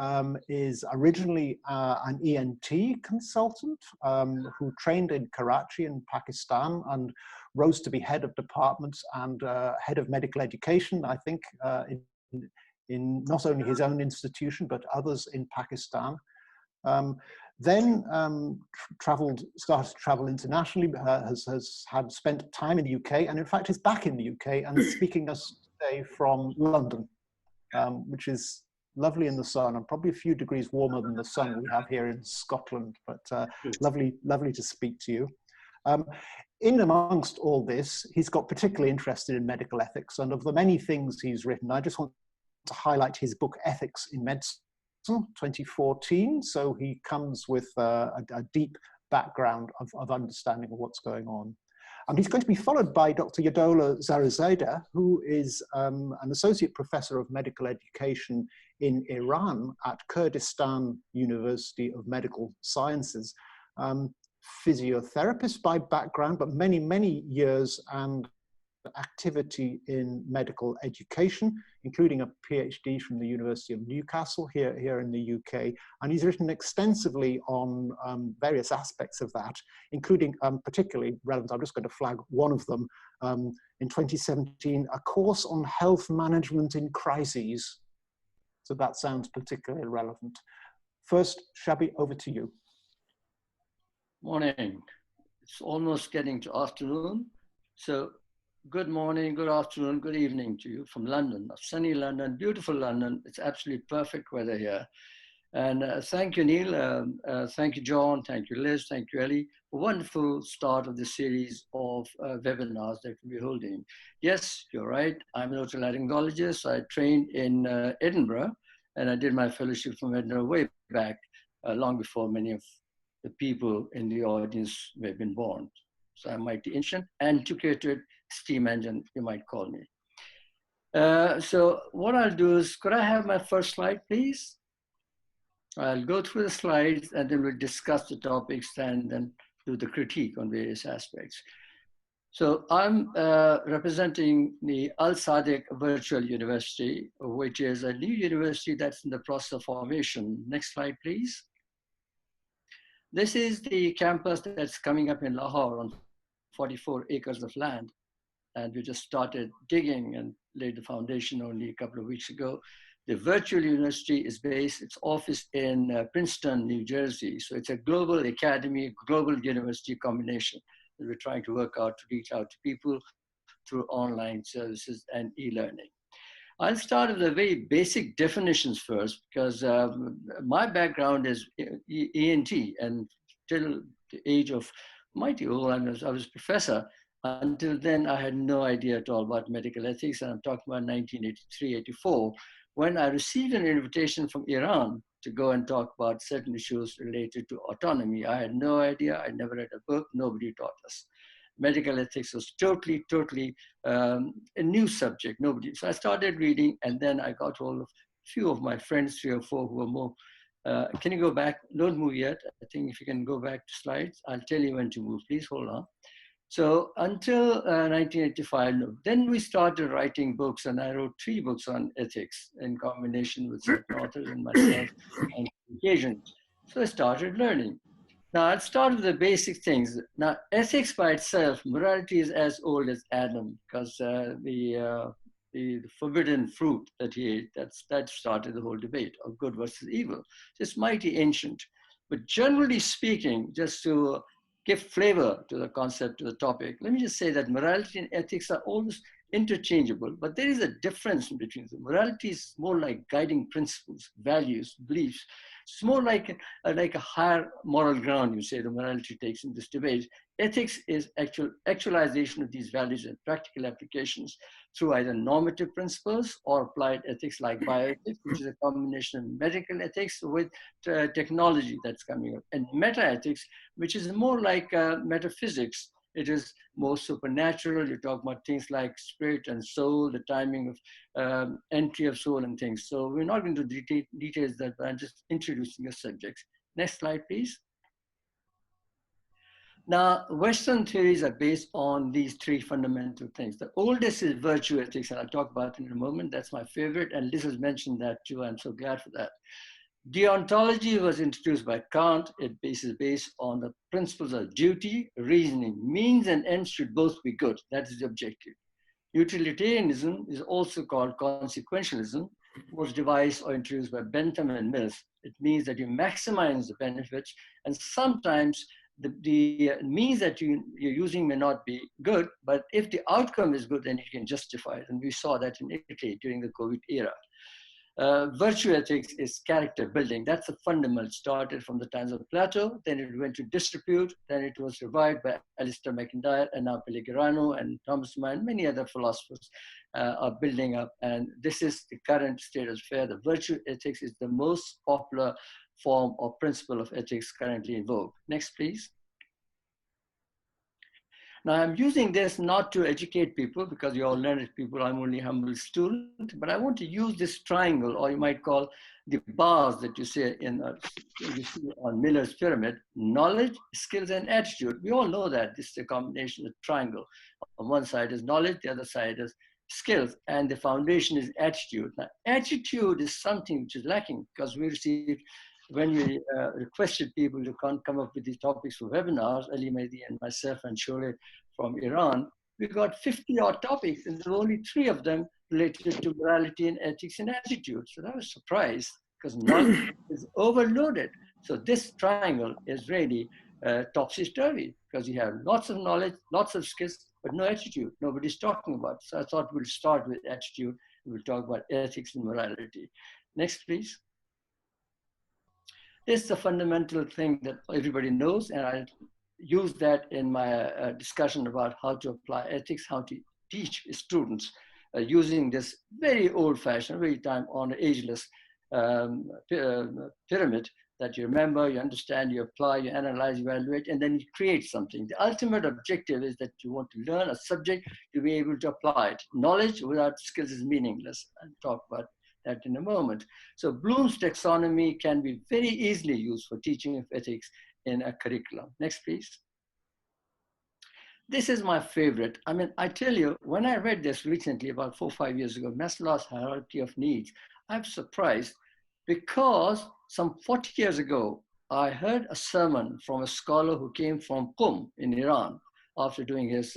is originally an ENT consultant who trained in Karachi in Pakistan and rose to be head of departments and head of medical education, I think, in not only his own institution, but others in Pakistan. Then started to travel internationally, has had spent time in the UK, and in fact is back in the UK and speaking us today from London, which is lovely in the sun and probably a few degrees warmer than the sun we have here in Scotland, but lovely to speak to you. In amongst all this, he's got particularly interested in medical ethics, and of the many things he's written, I just want to highlight his book, Ethics in Medicine, 2014. So he comes with a deep background of understanding of what's going on. He's going to be followed by Dr. Yadola Zarazadeh, who is an associate professor of medical education in Iran at Kurdistan University of Medical Sciences. Physiotherapist by background, but many, many years and activity in medical education, including a PhD from the University of Newcastle here in the UK. And he's written extensively on various aspects of that, including particularly relevant, I'm just going to flag one of them, in 2017, a course on health management in crises. So that sounds particularly relevant. First, Shabi, over to you. Morning. It's almost getting to afternoon. So good morning, good afternoon, good evening to you from London, sunny London, beautiful London. It's absolutely perfect weather here. And thank you, Neil. Thank you, John. Thank you, Liz. Thank you, Ellie. A wonderful start of the series of webinars that we'll be holding. Yes, you're right. I'm an otolaryngologist. I trained in Edinburgh, and I did my fellowship from Edinburgh way back, long before many of the people in the audience may have been born. So I'm mighty ancient, antiquated steam engine, you might call me. So what I'll do is, could I have my first slide, please? I'll go through the slides and then we'll discuss the topics and then do the critique on various aspects. So I'm representing the alsadiq Virtual University, which is a new university that's in the process of formation. Next slide, please. This is the campus that's coming up in Lahore on 44 acres of land. And we just started digging and laid the foundation only a couple of weeks ago. The virtual university is based, its office in Princeton, New Jersey. So it's a global academy, global university combination that we're trying to work out to reach out to people through online services and e-learning. I'll start with the very basic definitions first, because my background is ENT, and till the age of mighty old, I was a professor. Until then, I had no idea at all about medical ethics, and I'm talking about 1983, 84, when I received an invitation from Iran to go and talk about certain issues related to autonomy. I had no idea, I never read a book, nobody taught us. Medical ethics was totally a new subject, nobody. So I started reading, and then I got hold of a few of my friends, 3 or 4 who were more, can you go back? Don't move yet. I think if you can go back to slides, I'll tell you when to move, please hold on. So until 1985, then we started writing books, and I wrote 3 books on ethics in combination with certain authors and myself on occasion. So I started learning. Now, I'll start with the basic things. Now, ethics by itself, morality is as old as Adam, because the forbidden fruit that he ate, that started the whole debate of good versus evil. It's mighty ancient. But generally speaking, just to give flavor to the concept, to the topic, let me just say that morality and ethics are almost interchangeable, but there is a difference between them. Morality is more like guiding principles, values, beliefs. It's more like a higher moral ground, you say, the morality takes in this debate. Ethics is actualization of these values and practical applications through either normative principles or applied ethics like bioethics, which is a combination of medical ethics with technology that's coming up, and metaethics, which is more like metaphysics. It is more supernatural. You talk about things like spirit and soul, the timing of entry of soul and things. So we're not going to details that, but I'm just introducing the subjects. Next slide, please. Now, Western theories are based on these 3 fundamental things. The oldest is virtue ethics, and I'll talk about it in a moment. That's my favorite, and Liz has mentioned that too. I'm so glad for that. Deontology was introduced by Kant. It is based on the principles of duty, reasoning. Means and ends should both be good. That is the objective. Utilitarianism is also called consequentialism. It was devised or introduced by Bentham and Mills. It means that you maximize the benefits, and sometimes the means that you're using may not be good, but if the outcome is good, then you can justify it. And we saw that in Italy during the COVID era. Virtue ethics is character building. That's the fundamental. Started from the times of Plato, then it went to disrepute, then it was revived by Alistair MacIntyre, and now Pellegrino and Thomas Mann, many other philosophers are building up. And this is the current state of affairs. The virtue ethics is the most popular form or principle of ethics currently in vogue. Next, please. Now, I'm using this not to educate people, because you're all learned people, I'm only a humble student, but I want to use this triangle, or you might call the bars that you see you see on Miller's pyramid: knowledge, skills, and attitude. We all know that this is a combination of triangle. On one side is knowledge, the other side is skills, and the foundation is attitude. Now, attitude is something which is lacking, because we received, when we requested people to come up with these topics for webinars, Ali Mehdi and myself and Shore from Iran, we got 50 odd topics, and there were only 3 of them related to morality and ethics and attitude. So that was surprised, because knowledge is overloaded. So this triangle is really topsy-turvy, because you have lots of knowledge, lots of skills, but no attitude. Nobody's talking about it. So I thought we'll start with attitude. We'll talk about ethics and morality. Next, please. This is a fundamental thing that everybody knows, and I use that in my discussion about how to apply ethics, how to teach students using this very old-fashioned, very time-honored, ageless pyramid that you remember, you understand, you apply, you analyze, you evaluate, and then you create something. The ultimate objective is that you want to learn a subject to be able to apply it. Knowledge without skills is meaningless. I'll talk about that in a moment. So Bloom's taxonomy can be very easily used for teaching of ethics in a curriculum. Next, please. This is my favorite. I mean, I tell you, when I read this recently, about 4 or 5 years ago, Maslow's Hierarchy of Needs, I'm surprised, because some 40 years ago, I heard a sermon from a scholar who came from Qum in Iran after doing his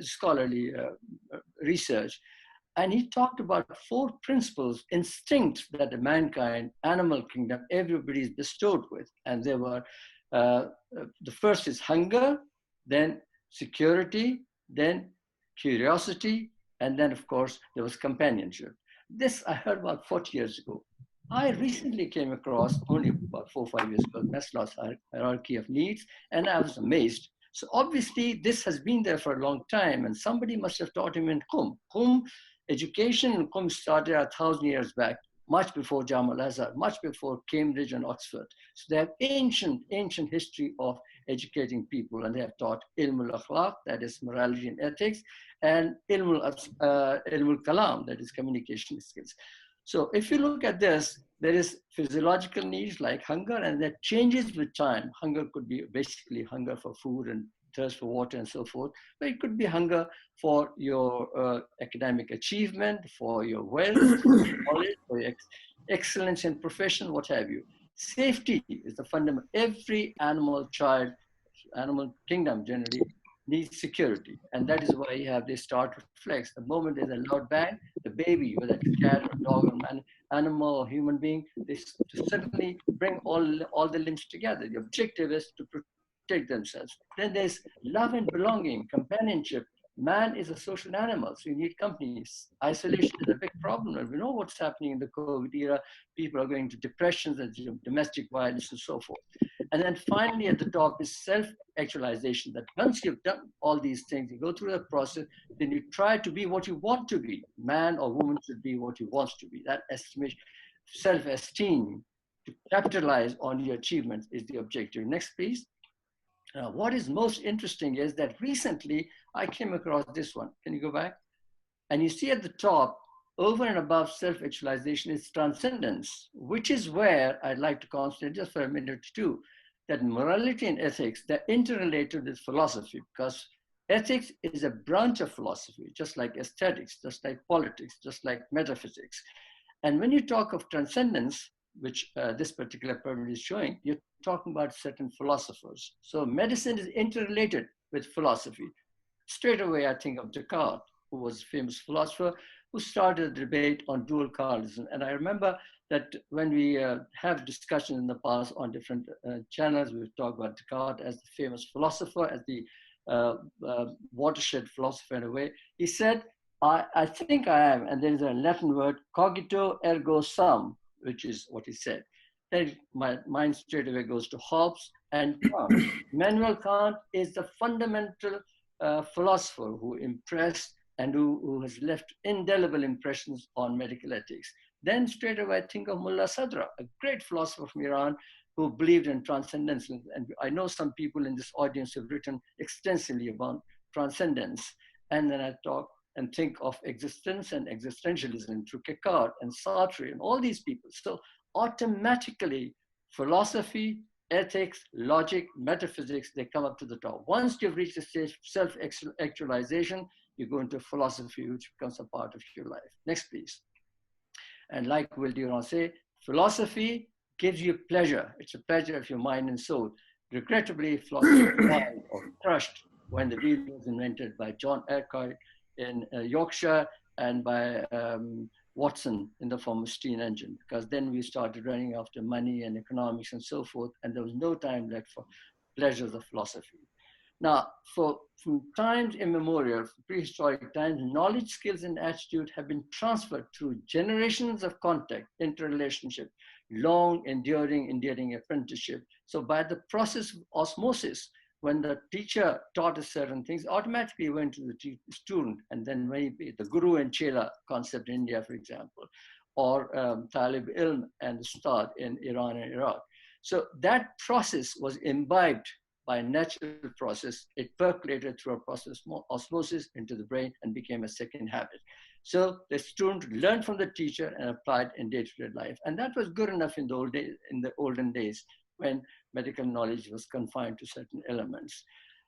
scholarly research. And he talked about 4 principles, instincts that the mankind, animal kingdom, everybody is bestowed with. And they were, the first is hunger, then security, then curiosity, and then, of course, there was companionship. This I heard about 40 years ago. I recently came across, only about 4 or 5 years ago, Maslow's Hierarchy of Needs, and I was amazed. So obviously, this has been there for a long time, and somebody must have taught him in Qum. Qum, education in Qum started 1,000 years back, much before Jamal Azhar, much before Cambridge and Oxford. So they have ancient history of educating people, and they have taught ilm al-akhlaq, that is morality and ethics, and ilm al-kalam, that is communication skills. So if you look at this, there is physiological needs like hunger, and that changes with time. Hunger could be basically hunger for food and thirst for water and so forth, but it could be hunger for your academic achievement, for your wealth, for your knowledge, for your excellence in profession, what have you. Safety is the fundamental. Every animal kingdom generally needs security, and that is why you have this start reflex. The moment there's a loud bang, the baby, whether it's a cat or dog or animal or human being, they suddenly bring all the limbs together. The objective is to protect themselves. Then there's love and belonging, companionship. Man is a social animal, so you need companies. Isolation is a big problem, and we know what's happening in the COVID era. People are going to depressions and domestic violence and so forth. And then finally at the top is self-actualization, that once you've done all these things, you go through the process, then you try to be what you want to be. Man or woman should be what he wants to be. That estimation, self-esteem, to capitalize on your achievements is the objective. Next, please. What is most interesting is that recently I came across this one. Can you go back? And you see at the top, over and above self-actualization is transcendence, which is where I'd like to concentrate just for a minute or two, that morality and ethics, they're interrelated with philosophy, because ethics is a branch of philosophy, just like aesthetics, just like politics, just like metaphysics. And when you talk of transcendence, which this particular pyramid is showing, you're talking about certain philosophers. So medicine is interrelated with philosophy. Straight away, I think of Descartes, who was a famous philosopher, who started a debate on dual cardinalism. And I remember that when we have discussions in the past on different channels, we've talked about Descartes as the famous philosopher, as the watershed philosopher in a way. He said, I think I am, and there is a Latin word, cogito ergo sum, which is what he said. Then my mind straight away goes to Hobbes and Kant. Immanuel Kant is the fundamental philosopher who impressed and who has left indelible impressions on medical ethics. Then straight away I think of Mullah Sadra, a great philosopher from Iran who believed in transcendence. And I know some people in this audience have written extensively about transcendence. And then I talk and think of existence and existentialism through Descartes and Sartre and all these people. So automatically, philosophy, ethics, logic, metaphysics, they come up to the top. Once you've reached the stage of self-actualization, you go into philosophy, which becomes a part of your life. Next, please. And like Will Durant say, philosophy gives you pleasure. It's a pleasure of your mind and soul. Regrettably, philosophy died or crushed when the wheel was invented by John Urquhart in Yorkshire and by Watson in the form of steam engine, because then we started running after money and economics and so forth, and there was no time left for pleasures of philosophy. Now, from times immemorial, prehistoric times, knowledge, skills, and attitude have been transferred through generations of contact, interrelationship, long enduring apprenticeship. So by the process of osmosis, when the teacher taught us certain things, automatically went to the student, and then maybe the guru and chela concept in India, for example, or talib ilm and ustad in Iran and Iraq. So that process was imbibed by a natural process. It percolated through a process of osmosis into the brain and became a second habit. So the student learned from the teacher and applied in day-to-day life. And that was good enough in the olden days when medical knowledge was confined to certain elements.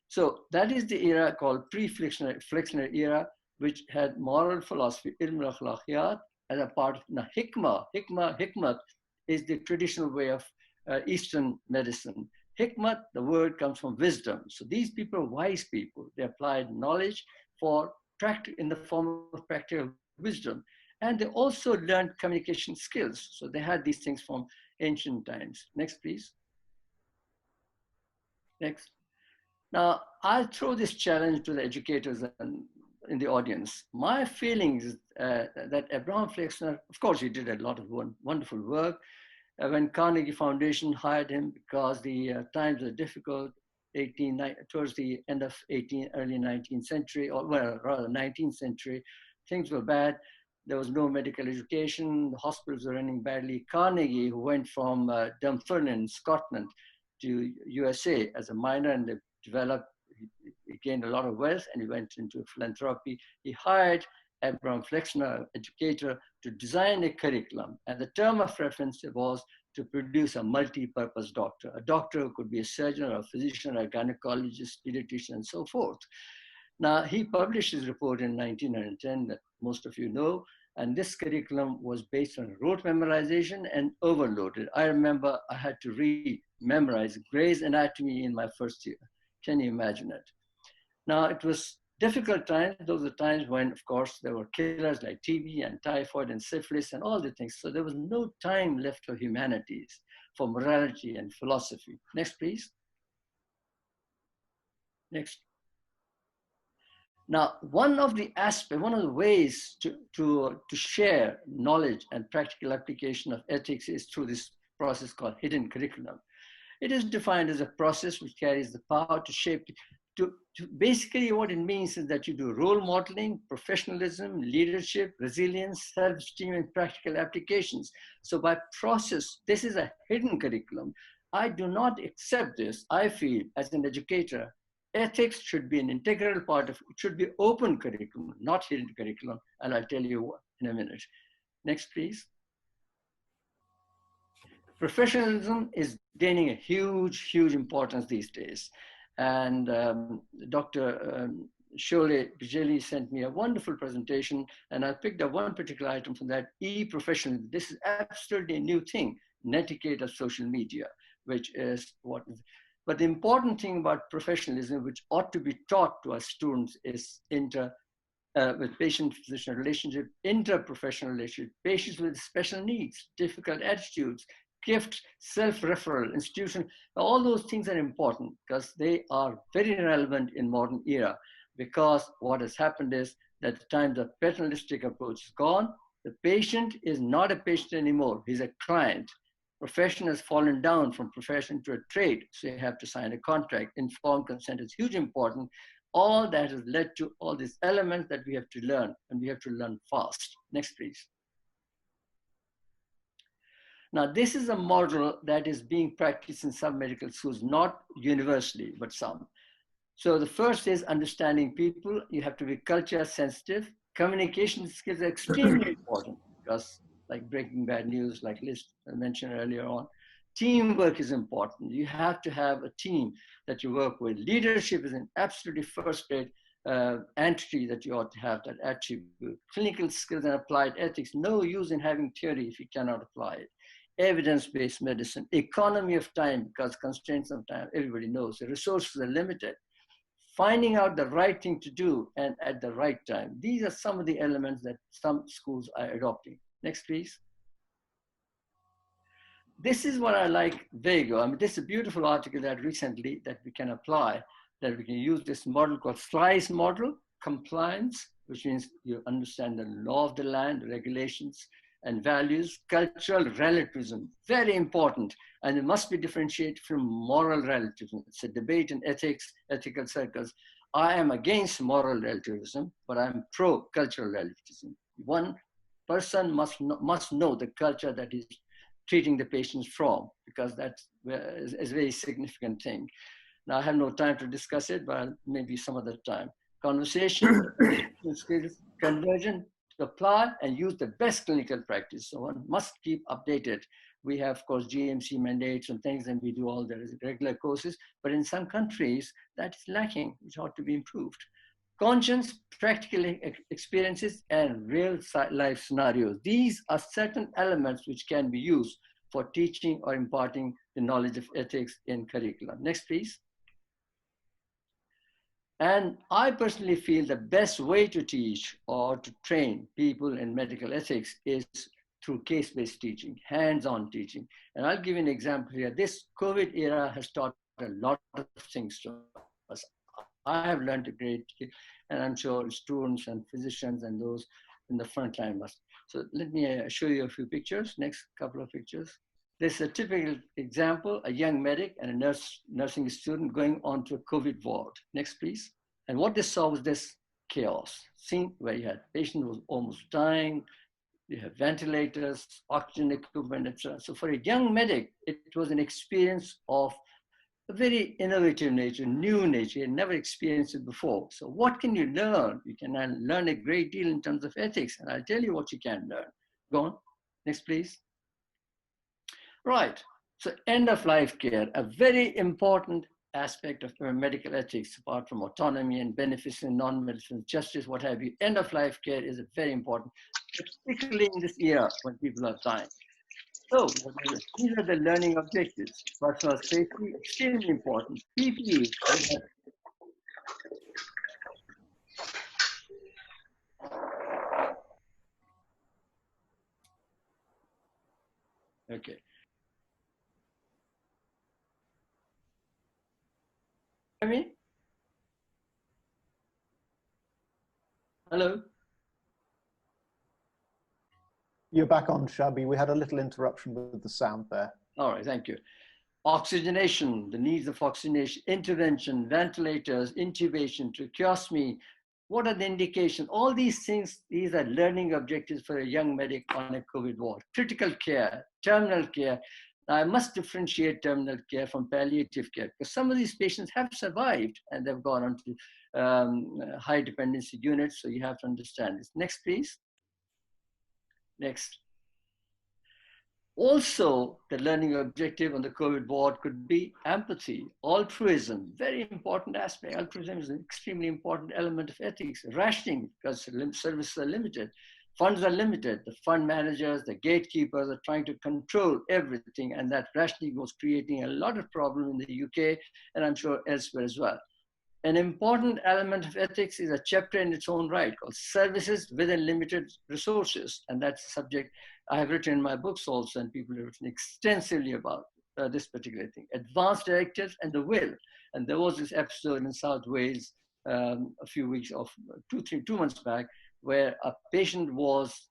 So that is the era called pre-flexionary era, which had moral philosophy, ilm al-akhlaqiyat, as a part of the hikmah is the traditional way of Eastern medicine. Hikmat, the word comes from wisdom. So these people are wise people. They applied knowledge in the form of practical wisdom. And they also learned communication skills. So they had these things from ancient times. Next, please. Next. Now, I'll throw this challenge to the educators and in the audience. My feeling is that Abraham Flexner, of course, he did a lot of wonderful work. When Carnegie Foundation hired him because the times were difficult, towards the end of early 19th century, or well, rather 19th century, things were bad. There was no medical education. The hospitals were running badly. Carnegie, who went from Dunfermline, Scotland, to USA as a minor, and they developed, he gained a lot of wealth, and he went into philanthropy. He hired Abraham Flexner, educator, to design a curriculum. And the term of reference was to produce a multi-purpose doctor. A doctor who could be a surgeon or a physician or a gynecologist, pediatrician, and so forth. Now, he published his report in 1910 that most of you know, and this curriculum was based on rote memorization and overloaded. I remember I had to memorize Gray's Anatomy in my first year. Can you imagine it? Now, it was difficult times. Those were times when, of course, there were killers like TB and typhoid and syphilis and all the things. So there was no time left for humanities, for morality and philosophy. Next, please. Next. Now, one of the ways to share knowledge and practical application of ethics is through this process called hidden curriculum. It is defined as a process which carries the power to shape, basically what it means is that you do role modeling, professionalism, leadership, resilience, self-esteem, and practical applications. So by process, this is a hidden curriculum. I do not accept this. I feel as an educator, ethics should be an integral part of, it should be open curriculum, not hidden curriculum. And I'll tell you in a minute. Next, please. Professionalism is gaining a huge, huge importance these days. And Dr. Sholeh Bijeli sent me a wonderful presentation, and I picked up one particular item from that, e-professionalism. This is absolutely a new thing, netiquette of social media, which is what is. But the important thing about professionalism, which ought to be taught to our students, is with patient-physician relationship, interprofessional relationship, patients with special needs, difficult attitudes, gifts, self-referral, institution. All those things are important because they are very relevant in modern era, because what has happened is that the time the paternalistic approach is gone. The patient is not a patient anymore. He's a client. Profession has fallen down from profession to a trade. So you have to sign a contract. Informed consent is hugely important. All that has led to all these elements that we have to learn, and we have to learn fast. Next, please. Now, this is a model that is being practiced in some medical schools, not universally, but some. So the first is understanding people. You have to be culture sensitive. Communication skills are extremely important because, like breaking bad news, like Liz mentioned earlier on, teamwork is important. You have to have a team that you work with. Leadership is an absolutely first-rate entity that you ought to have, that attribute. Clinical skills and applied ethics, no use in having theory if you cannot apply it. Evidence-based medicine, economy of time, because constraints of time, everybody knows, the resources are limited. Finding out the right thing to do and at the right time. These are some of the elements that some schools are adopting. Next, please. This is what I like Vago. I mean, this is a beautiful article that recently that we can apply, that we can use this model called SLICE model, compliance, which means you understand the law of the land, regulations, and values. Cultural relativism, very important, and it must be differentiated from moral relativism. It's a debate in ethics, ethical circles. I am against moral relativism, but I'm pro-cultural relativism. One person must know the culture that he's treating the patients from, because that is a very significant thing. Now, I have no time to discuss it, but maybe some other time. Conversation, skills, conversion, to apply and use the best clinical practice. So one must keep updated. We have, of course, GMC mandates and things, and we do all the regular courses, but in some countries that's lacking, which ought to be improved. Conscience, practical experiences, and real life scenarios. These are certain elements which can be used for teaching or imparting the knowledge of ethics in curriculum. Next, please. And I personally feel the best way to teach or to train people in medical ethics is through case-based teaching, hands-on teaching. And I'll give you an example here. This COVID era has taught a lot of things to us. I have learned a great deal, and I'm sure students and physicians and those in the front line must. So let me show you a few pictures, next couple of pictures. This is a typical example, a young medic and a nursing student going onto a COVID ward. Next, please. And what they saw was this chaos. Scene where you had patient who was almost dying, you have ventilators, oxygen equipment, etc. So for a young medic, it was an experience of a very innovative nature, new nature. He had never experienced it before. So what can you learn? You can learn a great deal in terms of ethics, and I'll tell you what you can learn. Go on, next please. Right, so end-of-life care, a very important aspect of medical ethics, apart from autonomy and benefits and non-medicine, justice, what have you. End-of-life care is very important, particularly in this era when people are dying. So these are the learning objectives. Personal safety, extremely important. PPE. Okay. Me? Hello? You're back on, Shabi. We had a little interruption with the sound there. All right, thank you. Oxygenation, the needs of oxygenation, intervention, ventilators, intubation, tracheostomy. What are the indications? All these things, these are learning objectives for a young medic on a COVID ward. Critical care, terminal care. Now, I must differentiate terminal care from palliative care because some of these patients have survived and they've gone on to high dependency units. So you have to understand this. Next, please. Next. Also, the learning objective on the COVID ward could be empathy, altruism, very important aspect. Altruism is an extremely important element of ethics. Rationing, because services are limited. Funds are limited. The fund managers, the gatekeepers are trying to control everything, and that rationing was creating a lot of problem in the UK, and I'm sure elsewhere as well. An important element of ethics is a chapter in its own right called Services Within Limited Resources, and that's a subject I have written in my books also, and people have written extensively about this particular thing. Advanced directives and the will. And there was this episode in South Wales a few weeks of 2 months back, where a patient was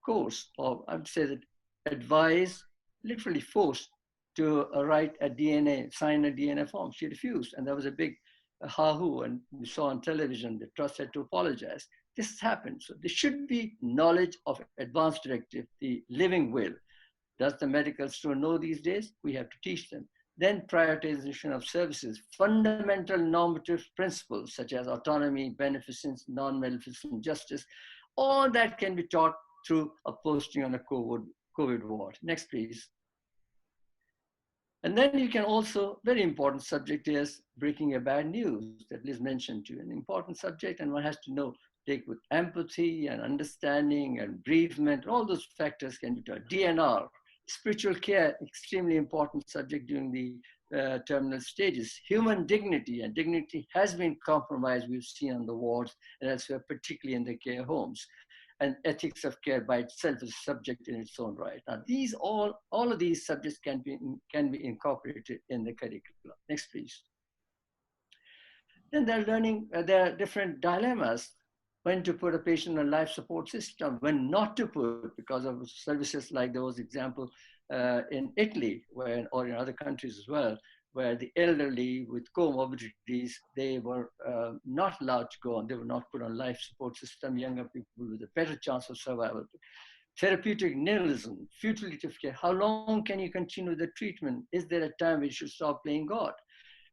coerced, or I would say that advised, literally forced to write a DNA, sign a DNA form. She refused, and there was a big ha-hoo, and we saw on television the trust had to apologize. This has happened. So there should be knowledge of advanced directive, the living will. Does the medical store know these days? We have to teach them. Then prioritization of services, fundamental normative principles such as autonomy, beneficence, non-maleficent justice, all that can be taught through a posting on a COVID ward. Next, please. And then you can also, very important subject is breaking a bad news that Liz mentioned to you, an important subject, and one has to know, take with empathy and understanding and bereavement, all those factors can be taught. DNR, spiritual care, extremely important subject during the terminal stages. Human dignity, and dignity has been compromised, we've seen on the wards, and elsewhere, particularly in the care homes. And ethics of care by itself is a subject in its own right. Now, these all of these subjects can be incorporated in the curriculum. Next, please. Then they're learning, there are different dilemmas: when to put a patient on a life support system, when not to put, because of services like there was example in Italy, where, or in other countries as well, where the elderly with comorbidities, they were not allowed to go on, they were not put on life support system, younger people with a better chance of survival. Therapeutic nihilism, futility of care, how long can you continue the treatment? Is there a time we should stop playing God?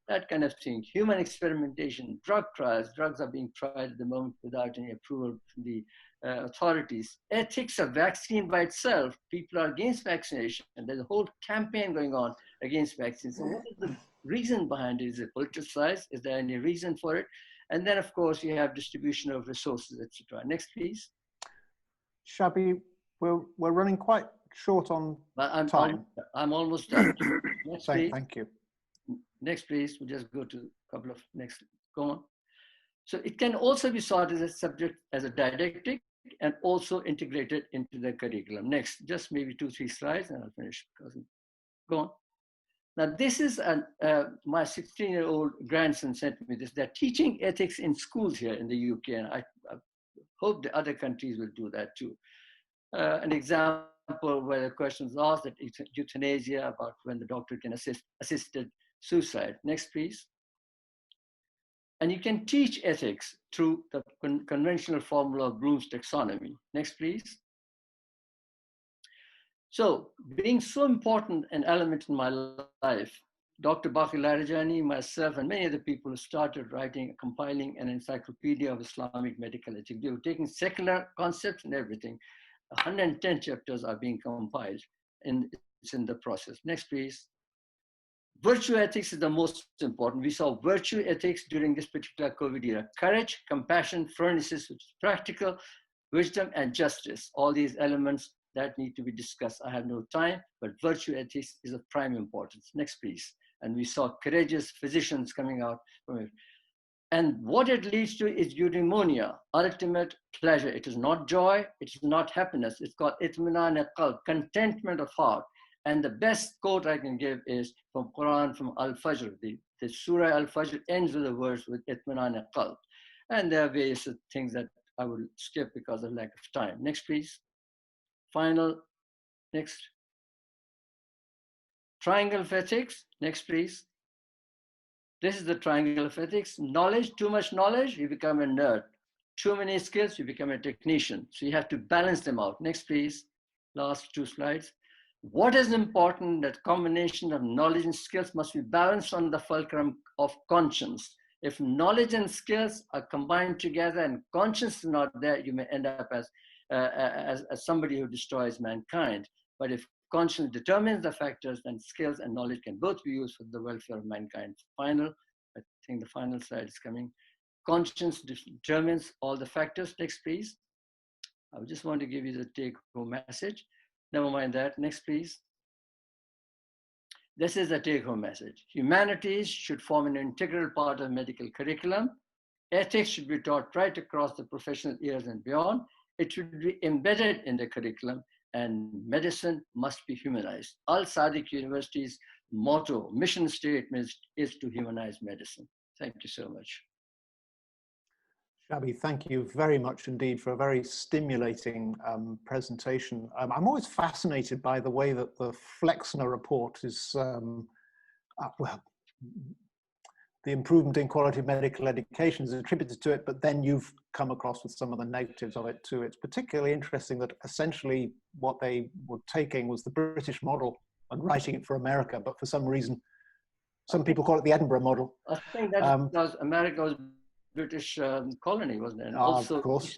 That kind of thing. Human experimentation, drug trials, drugs are being tried at the moment without any approval from the authorities. Ethics of vaccine by itself, people are against vaccination, and there's a whole campaign going on against vaccines. So what is the reason behind it? Is it politicized? Is there any reason for it? And then, of course, you have distribution of resources, etc. Next, please. Shabi, we're running quite short on time. I'm almost done. Next, please. Thank you. Next, please. We'll just go to a couple of next. Go on. So it can also be sought as a subject, as a didactic, and also integrated into the curriculum. Next, just maybe 2-3 slides, and I'll finish. Go on. Now, this is my 16-year-old grandson sent me this. They're teaching ethics in schools here in the UK, and I hope the other countries will do that too. An example where the question is asked that euthanasia, about when the doctor can assisted suicide. Next, please. And you can teach ethics through the conventional formula of Bloom's taxonomy. Next, please. So, being so important an element in my life, Dr. Baqi Larijani, myself, and many other people who started writing, compiling an encyclopedia of Islamic medical ethics. They were taking secular concepts and everything. 110 chapters are being compiled, and it's in the process. Next, please. Virtue ethics is the most important. We saw virtue ethics during this particular COVID era. Courage, compassion, furnaces, which is practical, wisdom, and justice. All these elements that need to be discussed. I have no time, but virtue ethics is of prime importance. Next, please. And we saw courageous physicians coming out from it. And what it leads to is eudaimonia, ultimate pleasure. It is not joy, it is not happiness. It's called itminan al-qalb, contentment of heart. And the best quote I can give is from Quran, from Al-Fajr. The Surah Al-Fajr ends with the words with itminan al-qalb. And there are various things that I will skip because of lack of time. Next, please. Final, next. Triangle of ethics. Next, please. This is the triangle of ethics. Knowledge, too much knowledge, you become a nerd. Too many skills, you become a technician. So you have to balance them out. Next, please. Last 2 slides. What is important? That combination of knowledge and skills must be balanced on the fulcrum of conscience. If knowledge and skills are combined together and conscience is not there, you may end up as somebody who destroys mankind. But if conscience determines the factors, then skills and knowledge can both be used for the welfare of mankind. Final, I think the final slide is coming. Conscience determines all the factors. Next, please. I just want to give you the take-home message. Never mind that. Next, please. This is the take-home message. Humanities should form an integral part of medical curriculum. Ethics should be taught right across the professional years and beyond. It should be embedded in the curriculum, and medicine must be humanized. Alsadiq University's motto, mission statement is to humanize medicine. Thank you so much. Shabby, thank you very much indeed for a very stimulating presentation. I'm always fascinated by the way that the Flexner report is, well, the improvement in quality of medical education is attributed to it, but then you've come across with some of the negatives of it too. It's particularly interesting that essentially what they were taking was the British model and writing it for America, but for some reason, some people call it the Edinburgh model. I think that's because America was British colony, wasn't it? And also, of course.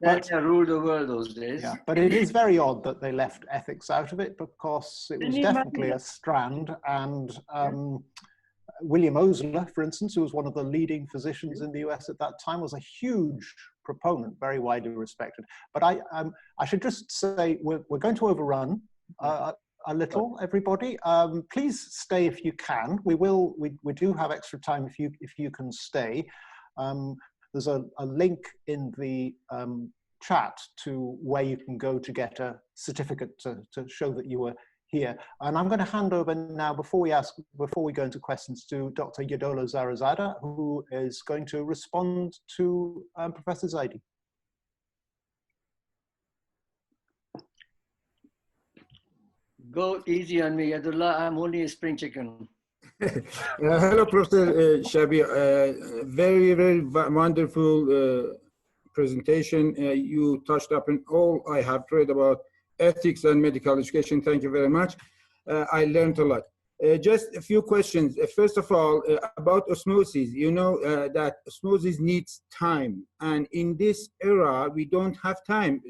But ruled the world those days. Yeah, but it is very odd that they left ethics out of it, because it was definitely a strand. And William Osler, for instance, who was one of the leading physicians in the US at that time, was a huge proponent, very widely respected. But I should just say we're going to overrun a little, everybody. Please stay if you can. We do have extra time if you can stay. There's a link in the chat to where you can go to get a certificate to show that you were here. And I'm going to hand over now, before we go into questions, to Dr. Yadola Zarazada, who is going to respond to Professor Zaidi. Go easy on me, Yadullah. I'm only a spring chicken. Hello, Professor Shabby. Very, very wonderful presentation. You touched up on all I have read about ethics and medical education. Thank you very much. I learned a lot. Just a few questions. First of all, about osmosis. You know that osmosis needs time. And in this era, we don't have time,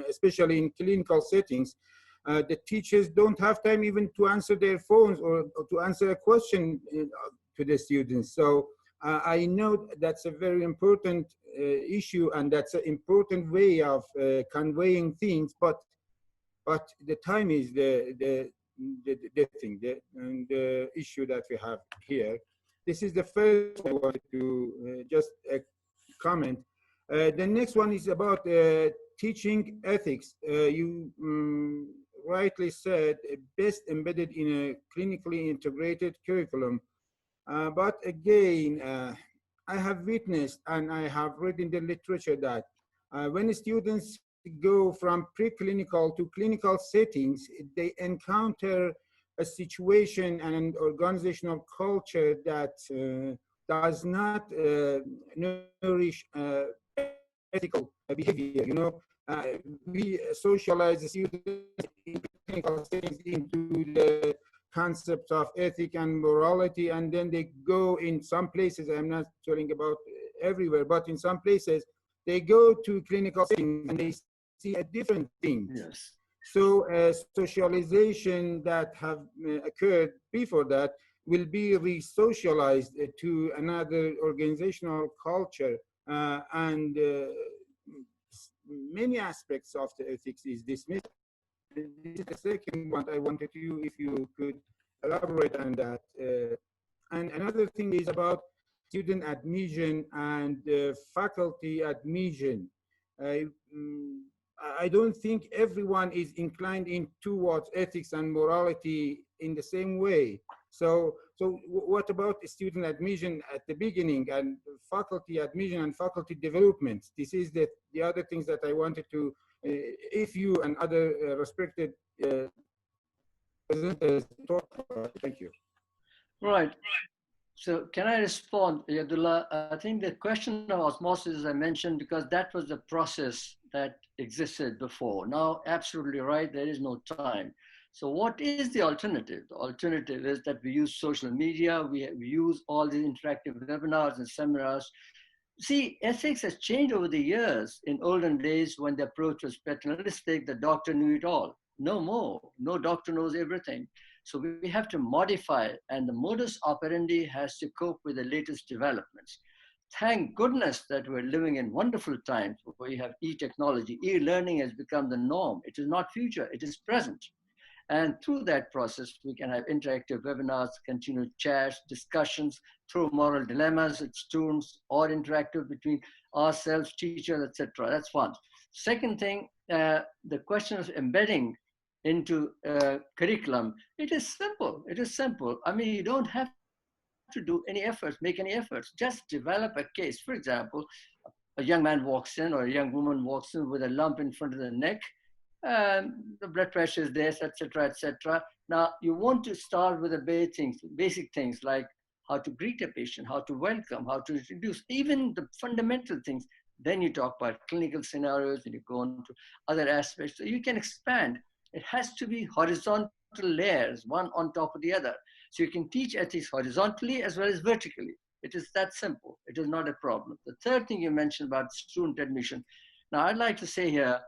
especially in clinical settings. The teachers don't have time even to answer their phones or to answer a question to the students. So I know that's a very important issue, and that's an important way of conveying things, but the time is the thing, the issue that we have here. This is the first I wanted to just comment. The next one is about teaching ethics. You rightly said best embedded in a clinically integrated curriculum. But again, I have witnessed and I have read in the literature that when students go from preclinical to clinical settings, they encounter a situation and an organizational culture that does not nourish ethical behavior. You know, we socialize the students in clinical settings into the concepts of ethic and morality, and then they go in some places, I'm not telling about everywhere, but in some places, they go to clinical settings and they see a different thing. Yes. So socialization that have occurred before that will be re-socialized to another organizational culture, and many aspects of the ethics is dismissed. This is the second one I wanted you, if you could elaborate on that. And another thing is about student admission and faculty admission. I don't think everyone is inclined in towards ethics and morality in the same way. So what about student admission at the beginning and faculty admission and faculty development? This is the other things that I wanted to, if you and other respected presenters talk about. Thank you. Right. So can I respond, Yadullah? I think the question of osmosis, as I mentioned, because that was the process that existed before. Now, absolutely right, there is no time. So what is the alternative? The alternative is that we use social media, we use all these interactive webinars and seminars. See, ethics has changed over the years. In olden days, when the approach was paternalistic, the doctor knew it all. No more, no doctor knows everything. So we have to modify, and the modus operandi has to cope with the latest developments. Thank goodness that we're living in wonderful times where we have e-technology. E-learning has become the norm. It is not future, it is present. And through that process, we can have interactive webinars, continued chats, discussions through moral dilemmas with students, or interactive between ourselves, teachers, etc. That's one. Second thing, the question of embedding into curriculum, it is simple. It is simple. I mean, you don't have to do any efforts, make any efforts. Just develop a case. For example, a young man walks in or a young woman walks in with a lump in front of the neck. The blood pressure is there, etc., etc. Now, you want to start with the basic things like how to greet a patient, how to welcome, how to introduce, even the fundamental things. Then you talk about clinical scenarios and you go on to other aspects. So you can expand. It has to be horizontal layers, one on top of the other. So you can teach ethics horizontally as well as vertically. It is that simple. It is not a problem. The third thing you mentioned about student admission. Now, I'd like to say here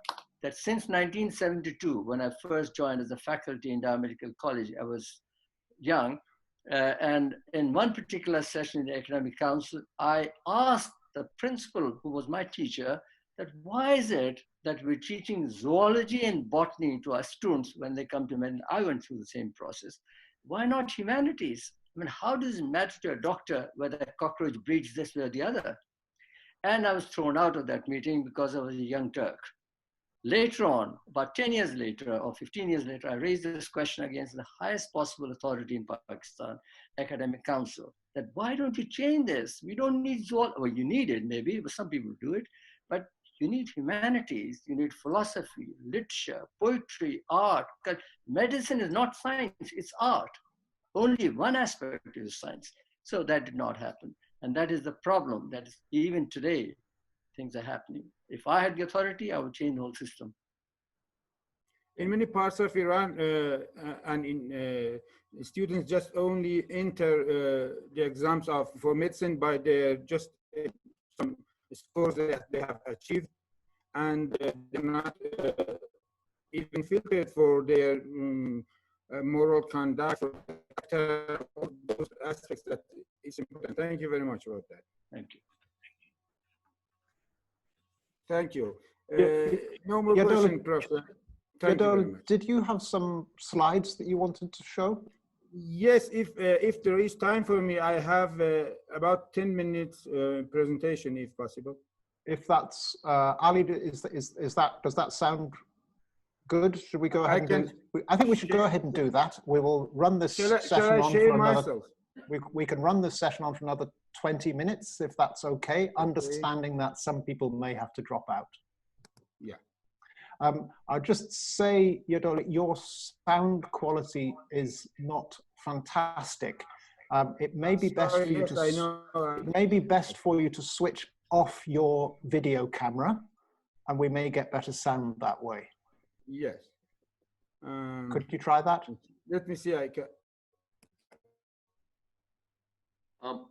that since 1972, when I first joined as a faculty in Dow Medical College, I was young. And in one particular session in the Academic Council, I asked the principal, who was my teacher, that why is it that we're teaching zoology and botany to our students when they come to medicine? I went through the same process. Why not humanities? I mean, how does it matter to a doctor whether a cockroach breeds this way or the other? And I was thrown out of that meeting because I was a young Turk. Later on, about 10 years later or 15 years later, I raised this question against the highest possible authority in Pakistan, Academic Council, that why don't you change this? We don't need zoology. Well, you need it maybe, but some people do it, but you need humanities, you need philosophy, literature, poetry, art. Medicine is not science, it's art. Only one aspect is science. So that did not happen. And that is the problem, that is, even today, things are happening. If I had the authority, I would change the whole system. In many parts of Iran, and in students just only enter the exams for medicine by their just some scores that they have achieved, and they're not even filtered for their moral conduct, or those aspects that is important. Thank you very much about that. Thank you. Thank you. No more questions, Professor. Thank you very much. Did you have some slides that you wanted to show? Yes, if there is time for me, I have about 10 minutes presentation, if possible. If that's Ali, does that sound good? Should we go ahead and do? I think we should go ahead and do that. We will run this session on for another. We can run this session on for another 20 minutes, if that's okay, understanding that some people may have to drop out. Yeah. I'll just say, Yadol, your sound quality is not fantastic. It may be best for you to. It may be best for you to switch off your video camera, and we may get better sound that way. Yes. Could you try that? Let me see. I can.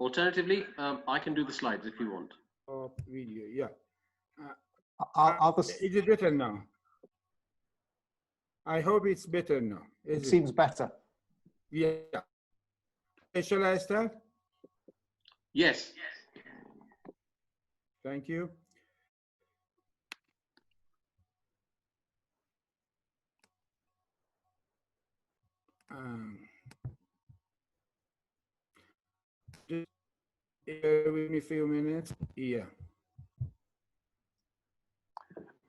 Alternatively, I can do the slides if you want. Video, yeah. Is it better now? I hope it's better now. It seems better. Yeah. Shall I start? Yes. Thank you. Just with me a few minutes. Yeah.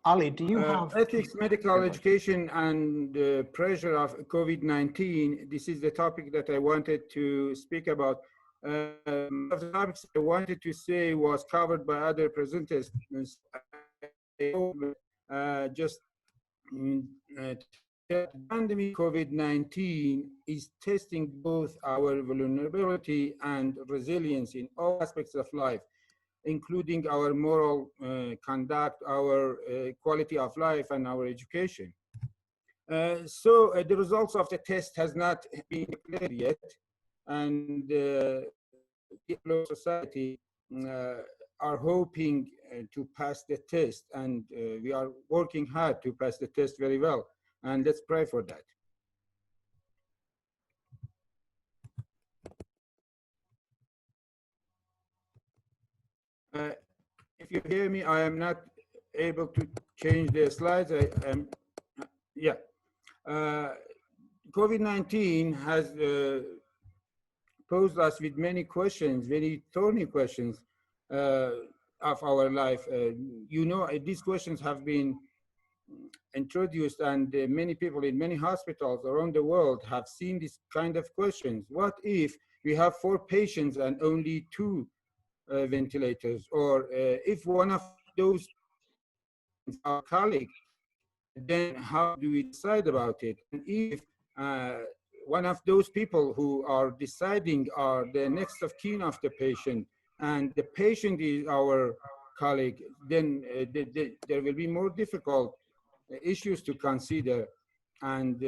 Ali, do you have ethics, medical education, and the pressure of COVID-19? This is the topic that I wanted to speak about. Of the topics I wanted to say was covered by other presenters. The pandemic COVID-19 is testing both our vulnerability and resilience in all aspects of life, including our moral conduct, our quality of life, and our education. So the results of the test has not been declared yet, and the society are hoping to pass the test, and we are working hard to pass the test very well, and let's pray for that. If you hear me, I am not able to change the slides. COVID-19 has posed us with many questions, very thorny questions of our life. You know, these questions have been introduced, and many people in many hospitals around the world have seen this kind of questions. What if we have 4 patients and only 2 ventilators, or if one of those our colleague, then how do we decide about it? And if one of those people who are deciding are the next of kin of the patient, and the patient is our colleague, then there will be more difficult issues to consider, and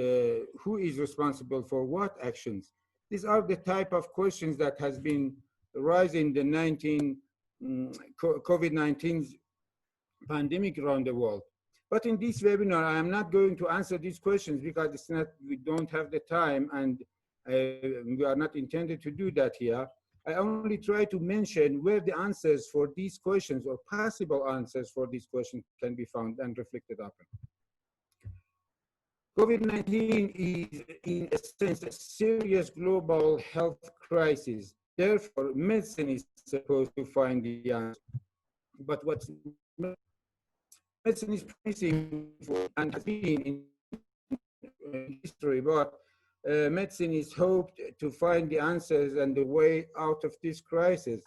who is responsible for what actions. These are the type of questions that has been rising the COVID-19 pandemic around the world. But in this webinar, I am not going to answer these questions because it's not, we don't have the time, and we are not intended to do that here. I only try to mention where the answers for these questions or possible answers for these questions can be found and reflected upon. COVID-19 is, in a sense, a serious global health crisis. Therefore, medicine is supposed to find the answer. But what's medicine is promising for, and has been in history, but medicine is hoped to find the answers and the way out of this crisis.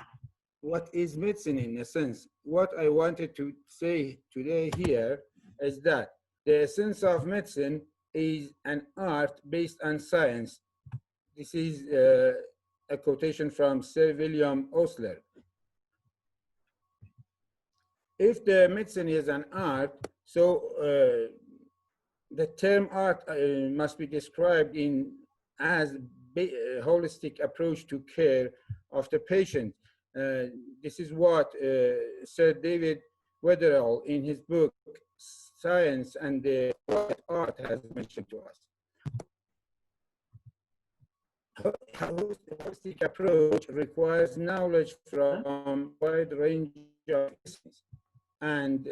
What is medicine in a sense? What I wanted to say today here is that the essence of medicine is an art based on science. This is a quotation from Sir William Osler. If the medicine is an art, so the term art must be described as a holistic approach to care of the patient. This is what Sir David Wetherell in his book Science and the Art has mentioned to us. A holistic approach requires knowledge from a wide range of disciplines, and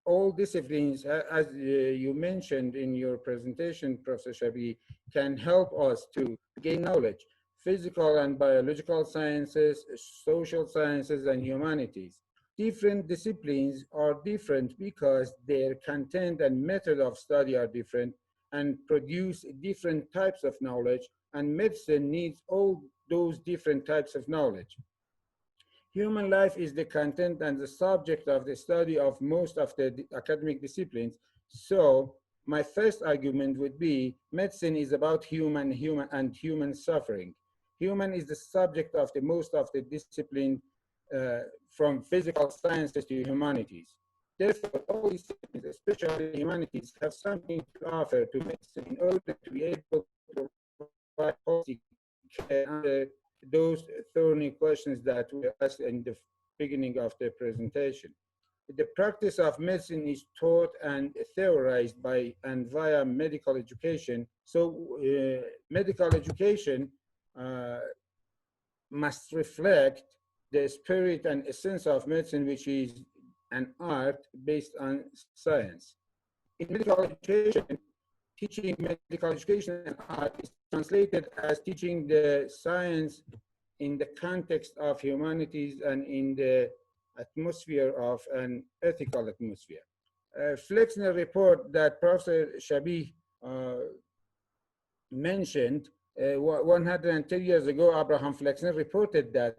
all disciplines, as you mentioned in your presentation, Professor Shabi, can help us to gain knowledge. Physical and biological sciences, social sciences, and humanities. Different disciplines are different because their content and method of study are different and produce different types of knowledge, and medicine needs all those different types of knowledge. Human life is the content and the subject of the study of most of the academic disciplines. So my first argument would be medicine is about human suffering. Human is the subject of the most of the discipline, from physical sciences to humanities. Therefore, all these disciplines, especially the humanities, have something to offer to medicine in order to be able to provide policy care under those thorny questions that were asked in the beginning of the presentation. The practice of medicine is taught and theorized by and via medical education. So medical education must reflect the spirit and essence of medicine, which is an art based on science. In medical education, teaching medical education and art is translated as teaching the science in the context of humanities and in the atmosphere of an ethical atmosphere. Flexner report that Professor Shabi mentioned, 110 years ago, Abraham Flexner reported that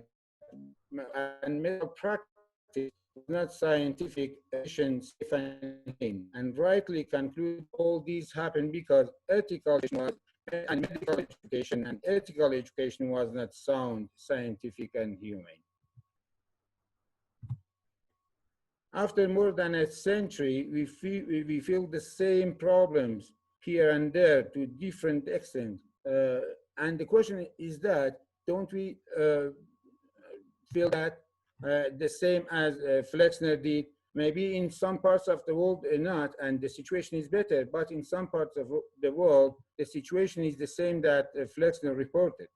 and medical practice was not scientific, efficient, safe, and rightly conclude all these happened because ethical education and medical education and ethical education was not sound, scientific, and humane. After more than a century, we feel the same problems here and there to different extent. And the question is that, don't we feel that the same as Flexner did? Maybe in some parts of the world not, and the situation is better, but in some parts of the world, the situation is the same that Flexner reported.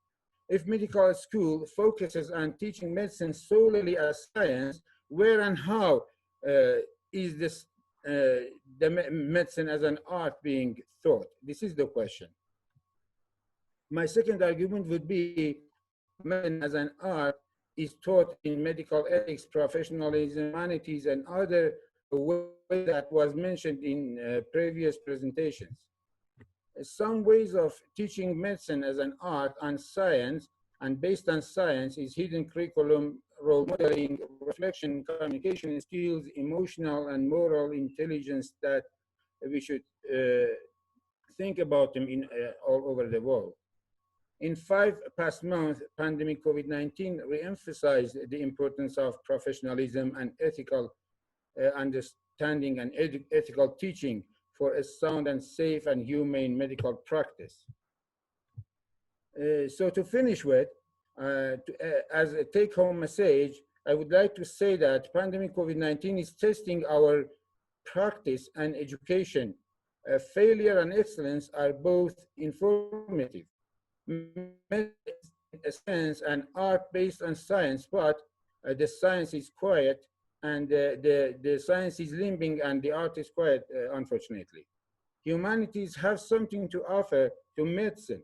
If medical school focuses on teaching medicine solely as science, where and how is this the medicine as an art being taught? This is the question. My second argument would be medicine as an art is taught in medical ethics, professionalism, humanities, and other ways that was mentioned in previous presentations. Some ways of teaching medicine as an art and science and based on science is hidden curriculum, role modeling, reflection, communication skills, emotional and moral intelligence that we should think about them in all over the world. In 5 past months, pandemic COVID-19 re-emphasized the importance of professionalism and ethical understanding and ethical teaching for a sound and safe and humane medical practice. So to finish with, as a take-home message, I would like to say that pandemic COVID-19 is testing our practice and education. Failure and excellence are both informative. Science and art based on science, but the science is quiet and the science is limping and the art is quiet, unfortunately. Humanities have something to offer to medicine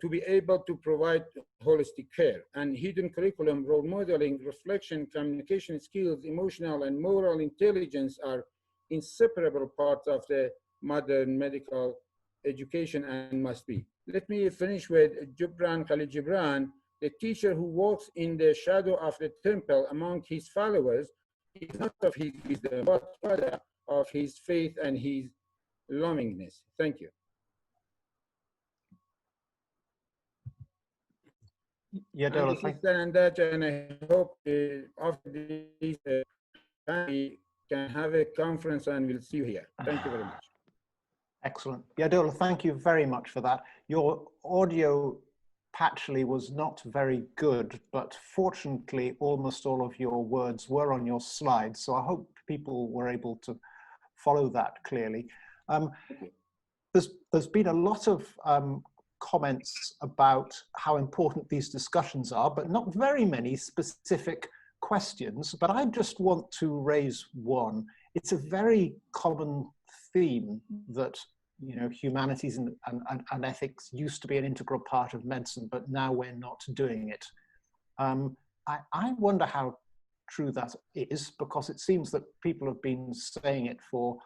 to be able to provide holistic care, and hidden curriculum, role modeling, reflection, communication skills, emotional and moral intelligence are inseparable parts of the modern medical education and must be. Let me finish with Gibran Khalil Gibran, the teacher who walks in the shadow of the temple among his followers, is not of his wisdom, but rather of his faith and his lovingness. Thank you. Yeah, And this is Sanandaj, and I hope after this we can have a conference and we'll see you here. Thank you very much. Excellent. Yadola, thank you very much for that. Your audio patchily was not very good, but fortunately, almost all of your words were on your slides. So I hope people were able to follow that clearly. There's been a lot of comments about how important these discussions are, but not very many specific questions. But I just want to raise one. It's a very common theme that, you know, humanities and ethics used to be an integral part of medicine, but now we're not doing it. I wonder how true that is, because it seems that people have been saying it for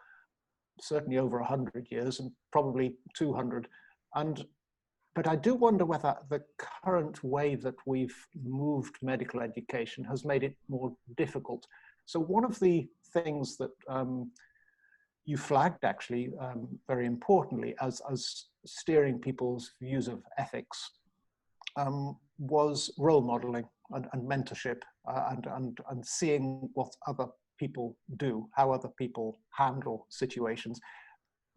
certainly over 100 years and probably 200. But I do wonder whether the current way that we've moved medical education has made it more difficult. So one of the things that you flagged actually very importantly as steering people's views of ethics was role modeling and mentorship and seeing what other people do, how other people handle situations.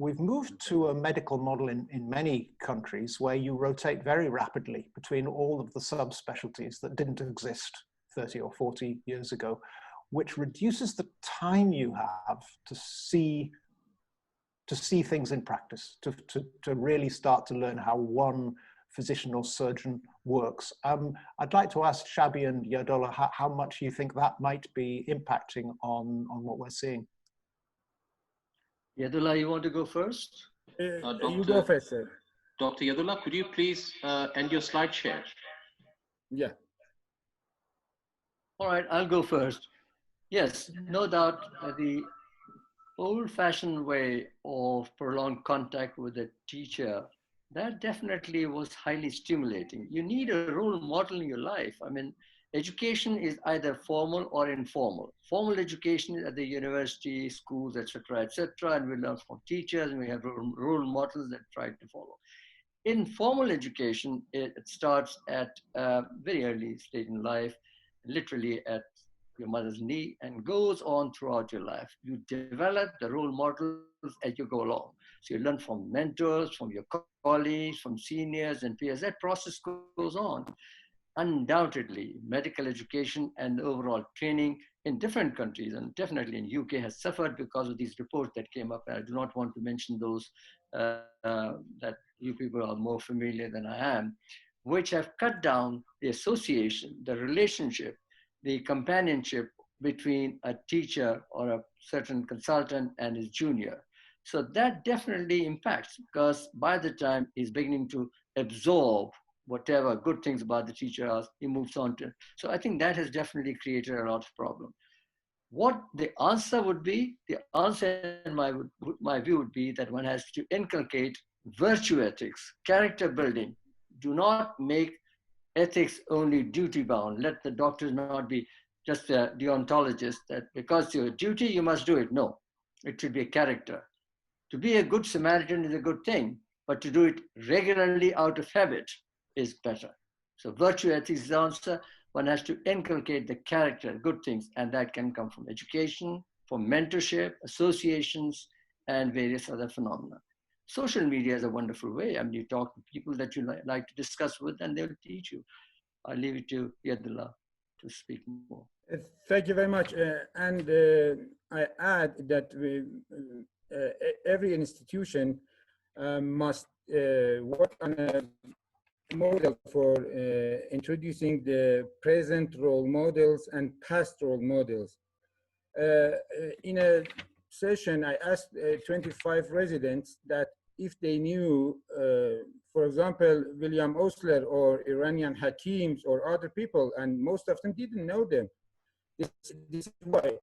We've moved to a medical model in many countries where you rotate very rapidly between all of the subspecialties that didn't exist 30 or 40 years ago, which reduces the time you have to see things in practice, to really start to learn how one physician or surgeon works. I'd like to ask Shabi and Yadola how much you think that might be impacting on what we're seeing. Yadola, you want to go first? You go first, sir. Dr. Yadola, could you please end your slide share? Yeah. All right, I'll go first. Yes, no doubt the old-fashioned way of prolonged contact with a teacher, that definitely was highly stimulating. You need a role model in your life. I mean, education is either formal or informal. Formal education is at the university, schools, etc., and we learn from teachers, and we have role models that try to follow. Informal education, it starts at a very early stage in life, literally at your mother's knee, and goes on throughout your life. You develop the role models as you go along. So you learn from mentors, from your colleagues, from seniors and peers. That process goes on. Undoubtedly, medical education and overall training in different countries, and definitely in UK, has suffered because of these reports that came up. I do not want to mention those that you people are more familiar than I am, which have cut down the association, the relationship, the companionship between a teacher or a certain consultant and his junior. So that definitely impacts, because by the time he's beginning to absorb whatever good things about the teacher are, he moves on to. So I think that has definitely created a lot of problem. What the answer would be, the answer in my view would be that one has to inculcate virtue ethics, character building. Do not make ethics only duty bound. Let the doctors not be just a deontologist that because you're a duty, you must do it. No, it should be a character. To be a good Samaritan is a good thing, but to do it regularly out of habit is better. So virtue ethics is the answer. One has to inculcate the character, good things, and that can come from education, from mentorship, associations, and various other phenomena. Social media is a wonderful way. I mean, you talk to people that you like to discuss with, and they'll teach you. I'll leave it to Yadullah to speak more. Thank you very much. I add that every institution must work on a model for introducing the present role models and past role models. In a session, I asked 25 residents that if they knew, for example, William Osler or Iranian Hakims or other people, and most of them didn't know them. This is why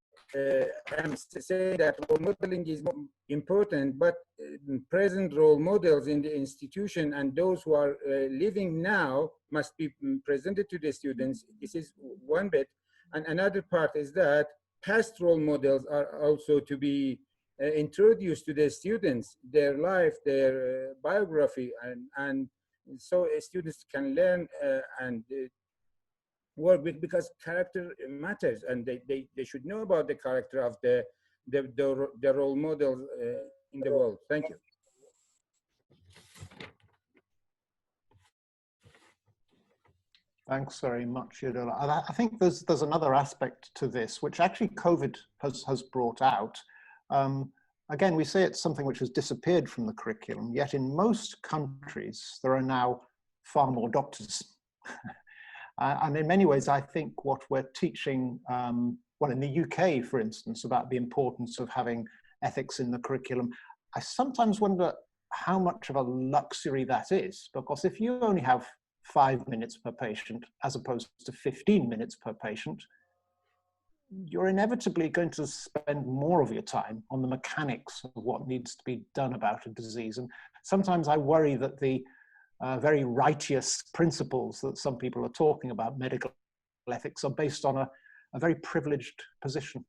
I'm saying that role modeling is important, but present role models in the institution and those who are living now must be presented to the students. This is one bit. And another part is that past role models are also to be introduced to the students, their life, their biography, and so students can learn and work with, because character matters, and they should know about the character of the role models in the world. Thank you. Thanks very much, Yadullah. I think there's another aspect to this, which actually COVID has brought out. Again, we say it's something which has disappeared from the curriculum, yet in most countries, there are now far more doctors. And in many ways, I think what we're teaching, well, in the UK, for instance, about the importance of having ethics in the curriculum, I sometimes wonder how much of a luxury that is, because if you only have 5 minutes per patient, as opposed to 15 minutes per patient, you're inevitably going to spend more of your time on the mechanics of what needs to be done about a disease. And sometimes I worry that the very righteous principles that some people are talking about, medical ethics, are based on a very privileged position.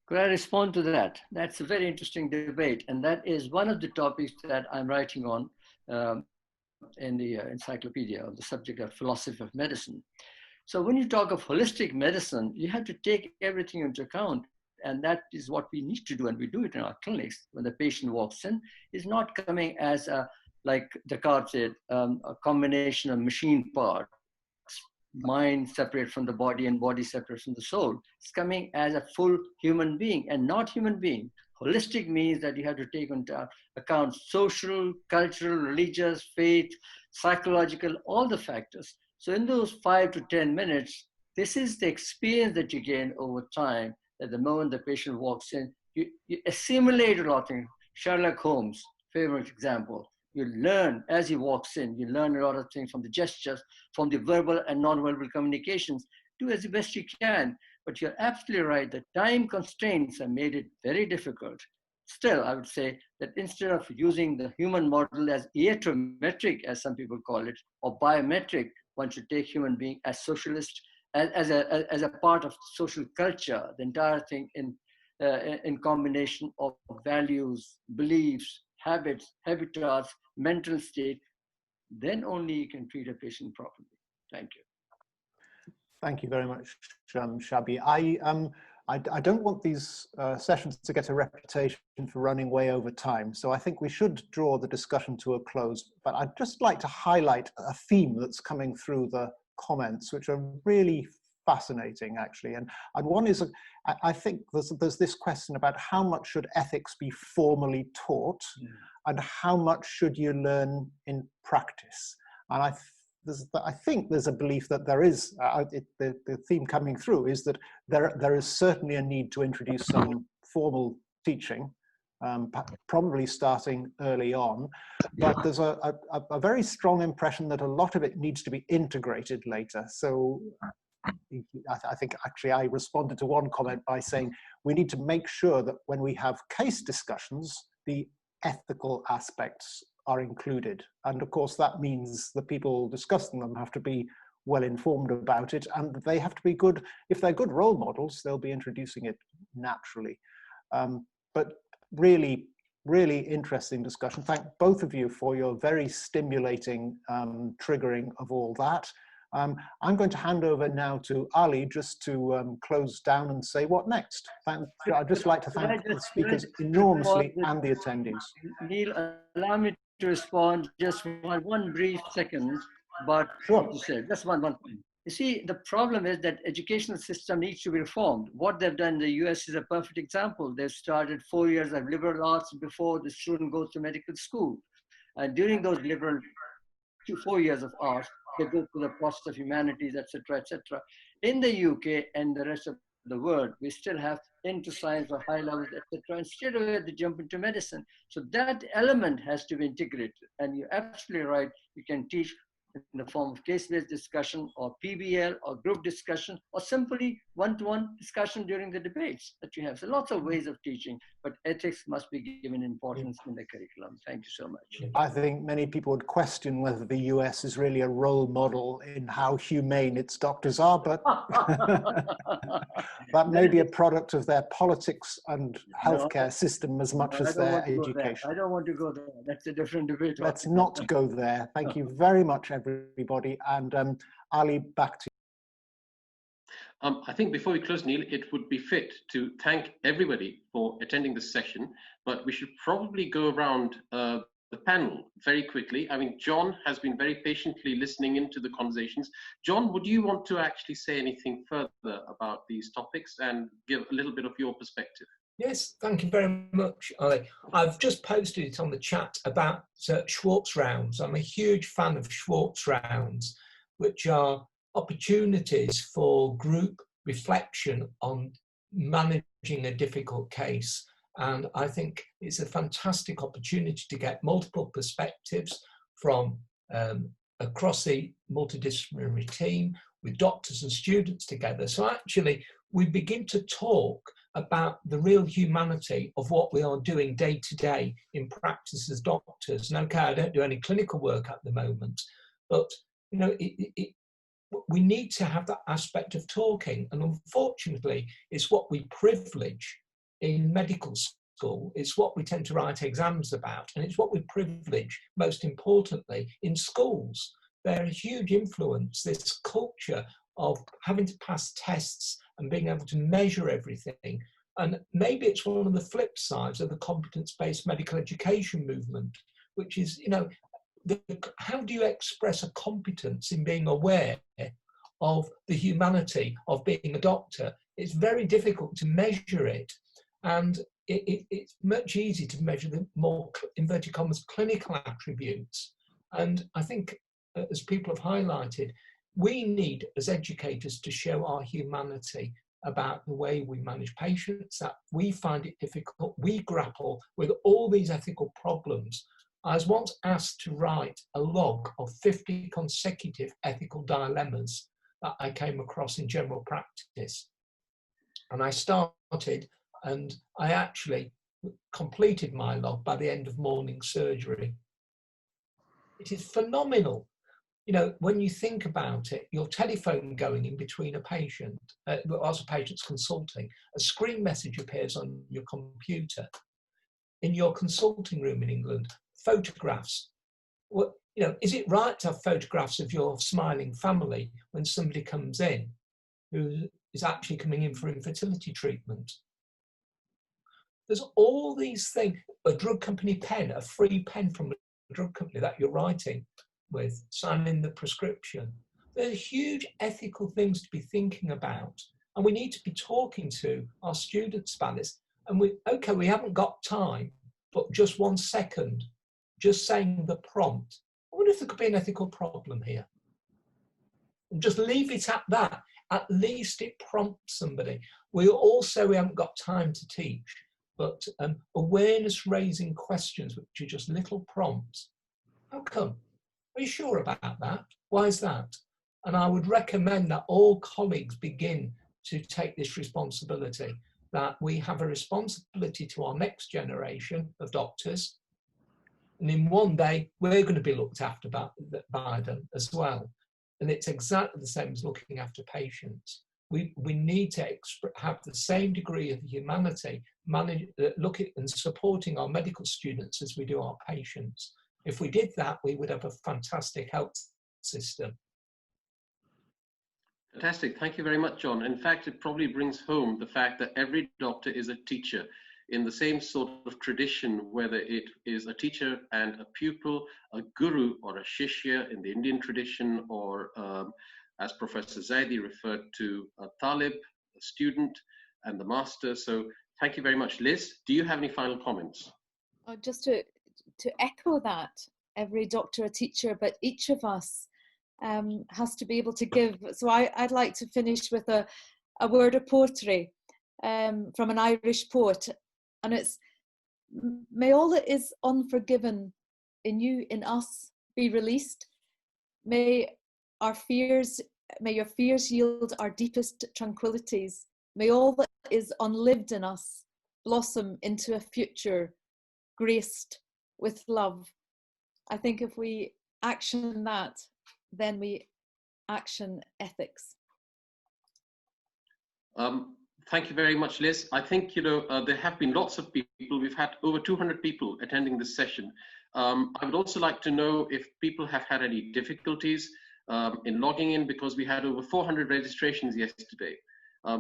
Could I respond to that? That's a very interesting debate, and that is one of the topics that I'm writing on in the encyclopedia of the subject of philosophy of medicine. So when you talk of holistic medicine, you have to take everything into account, and that is what we need to do, and we do it in our clinics. When the patient walks in, is not coming as a, like Descartes said, a combination of machine parts, mind separate from the body and body separate from the soul. It's coming as a full human being and not human being. Holistic means that you have to take into account social, cultural, religious, faith, psychological, all the factors. So in those 5 to 10 minutes, this is the experience that you gain over time. At the moment the patient walks in, you assimilate a lot of things. Sherlock Holmes, favorite example. You learn as he walks in, you learn a lot of things from the gestures, from the verbal and non-verbal communications. Do as best you can, but you're absolutely right. The time constraints have made it very difficult. Still, I would say that instead of using the human model as iatrometric, as some people call it, or biometric, one should take human being as socialist, as a part of social culture, the entire thing in combination of values, beliefs, habits, habitats, mental state, then only you can treat a patient properly. Thank you. Thank you very much, Shabi. I don't want these sessions to get a reputation for running way over time, so I think we should draw the discussion to a close, but I'd just like to highlight a theme that's coming through the comments, which are really fascinating, actually. And one is, I think there's this question about how much should ethics be formally taught, and how much should you learn in practice? And I think there's a belief that there is, the theme coming through is that there is certainly a need to introduce some formal teaching, probably starting early on, but there's a very strong impression that a lot of it needs to be integrated later. So I think actually I responded to one comment by saying we need to make sure that when we have case discussions, the ethical aspects are included. And of course, that means the people discussing them have to be well informed about it, and they have to be good. If they're good role models, they'll be introducing it naturally. But really, really interesting discussion. Thank both of you for your very stimulating triggering of all that. I'm going to hand over now to Ali just to close down and say what next. I'd just like to thank the speakers enormously and the attendees. Neil, allow me to respond just one brief second, but sure. What to say, just one thing. You see, the problem is that educational system needs to be reformed. What they've done in the US is a perfect example. They've started 4 years of liberal arts before the student goes to medical school. And during those liberal 4 years of arts, they go to the process of humanities, etc., etc. In the UK and the rest of the world, we still have into science or high levels, etc. And straight away they jump into medicine. So that element has to be integrated. And you're absolutely right. You can teach in the form of case-based discussion or PBL or group discussion or simply one-to-one discussion during the debates that you have. So lots of ways of teaching, but ethics must be given importance in the curriculum. Thank you so much. I think many people would question whether the US is really a role model in how humane its doctors are, but that may be a product of their politics and healthcare system as much as their education. I don't want to go there. That's a different debate. Let's not go there. Thank you very much, everybody. And Ali, back to you. I think before we close, Neil, it would be fit to thank everybody for attending this session, but we should probably go around the panel very quickly. I mean, John has been very patiently listening into the conversations. John, would you want to actually say anything further about these topics and give a little bit of your perspective? Yes, thank you very much, Ali. I've just posted it on the chat about Schwartz rounds. I'm a huge fan of Schwartz rounds, which are opportunities for group reflection on managing a difficult case. And I think it's a fantastic opportunity to get multiple perspectives from across the multidisciplinary team with doctors and students together. So actually, we begin to talk about the real humanity of what we are doing day to day in practice as doctors. And okay, I don't do any clinical work at the moment, but you know, we need to have that aspect of talking. And unfortunately, it's what we privilege in medical school. It's what we tend to write exams about. And it's what we privilege, most importantly, in schools. They're a huge influence, this culture of having to pass tests and being able to measure everything. And maybe it's one of the flip sides of the competence-based medical education movement, which is, you know, how do you express a competence in being aware of the humanity of being a doctor? It's very difficult to measure it. And it's much easier to measure the more, inverted commas, clinical attributes. And I think, as people have highlighted, we need, as educators, to show our humanity about the way we manage patients, that we find it difficult, we grapple with all these ethical problems. I was once asked to write a log of 50 consecutive ethical dilemmas that I came across in general practice. And I started, and I actually completed my log by the end of morning surgery. It is phenomenal. You know, when you think about it, your telephone going in between a patient, whilst a patient's consulting, a screen message appears on your computer. In your consulting room in England, photographs. Well, you know, is it right to have photographs of your smiling family when somebody comes in who is actually coming in for infertility treatment? There's all these things. A drug company pen, a free pen from a drug company that you're writing with, signing the prescription. There are huge ethical things to be thinking about, and we need to be talking to our students about this. And we haven't got time, but just 1 second, just saying the prompt. I wonder if there could be an ethical problem here. And just leave it at that. At least it prompts somebody. We haven't got time to teach, but awareness raising questions, which are just little prompts. How come? Are you sure about that? Why is that? And I would recommend that all colleagues begin to take this responsibility, that we have a responsibility to our next generation of doctors, And in one day, we're going to be looked after by them as well. And it's exactly the same as looking after patients. We need to have the same degree of humanity, look at and supporting our medical students as we do our patients. If we did that, we would have a fantastic health system. Fantastic. Thank you very much, John. In fact, it probably brings home the fact that every doctor is a teacher in the same sort of tradition, whether it is a teacher and a pupil, a guru or a shishya in the Indian tradition, or as Professor Zaidi referred to, a talib, a student, and the master. So thank you very much. Liz, do you have any final comments? Just to echo that, every doctor a teacher, but each of us has to be able to give. So I'd like to finish with a word of poetry from an Irish poet, and it's, may all that is unforgiven in you, in us, be released. May your fears yield our deepest tranquilities. May all that is unlived in us blossom into a future graced with love. I think if we action that, then we action ethics. Thank you very much, Liz. I think, there have been lots of people. We've had over 200 people attending this session. I would also like to know if people have had any difficulties in logging in, because we had over 400 registrations yesterday.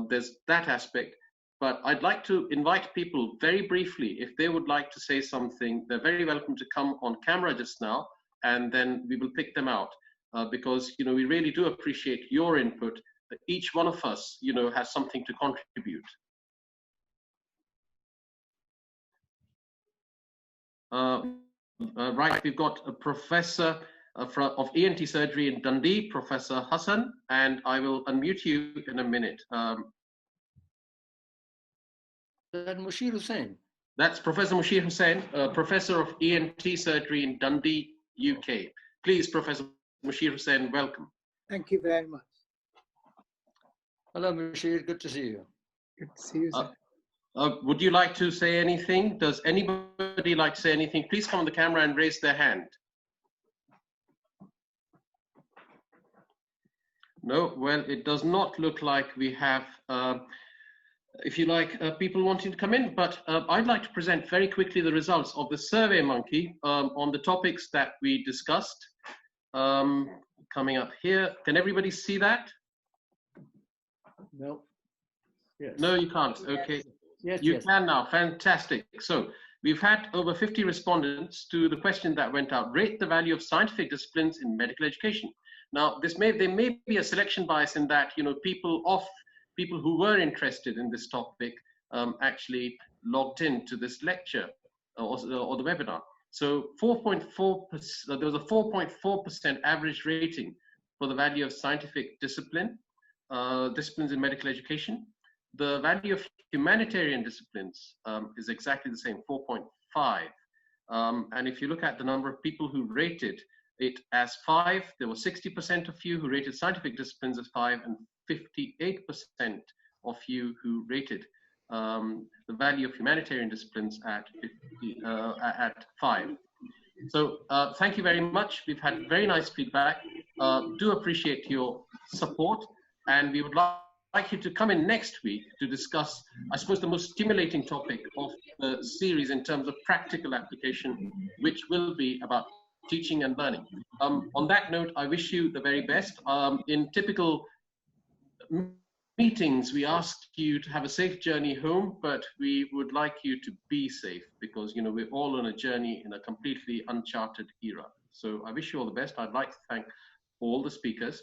There's that aspect. But I'd like to invite people very briefly, if they would like to say something, they're very welcome to come on camera just now, and then we will pick them out. Because we really do appreciate your input. Each one of us has something to contribute. Right, we've got a professor of ENT surgery in Dundee, Professor Hassan, and I will unmute you in a minute. That Mushir Hussain. That's Professor Mushir Hussain, Professor of ENT surgery in Dundee, UK. Please, Professor Mushir Hussain, welcome. Thank you very much. Hello, Mushir. Good to see you. Good to see you, sir. Would you like to say anything? Does anybody like to say anything? Please come on the camera and raise their hand. No, well, it does not look like we have, if you like, people wanting to come in, but I'd like to present very quickly the results of the Survey Monkey on the topics that we discussed. Coming up here. Can everybody see that? No. Yes. No, you can't. Okay. Yes, you yes. can now. Fantastic. So we've had over 50 respondents to the question that went out. Rate the value of scientific disciplines in medical education. Now, there may be a selection bias in that, people who were interested in this topic actually logged into this lecture or the webinar. So 4.4%, there was a 4.4% average rating for the value of scientific disciplines in medical education. The value of humanitarian disciplines is exactly the same, 4.5. And if you look at the number of people who rated it as 5, there were 60% of you who rated scientific disciplines as 5, and 58% of you who rated the value of humanitarian disciplines at 5. So thank you very much. We've had very nice feedback. Do appreciate your support, and we would like you to come in next week to discuss, I suppose, the most stimulating topic of the series in terms of practical application, which will be about teaching and learning. On that note, I wish you the very best. In typical meetings, we ask you to have a safe journey home, but we would like you to be safe, because we're all on a journey in a completely uncharted era. So I wish you all the best. I'd like to thank all the speakers.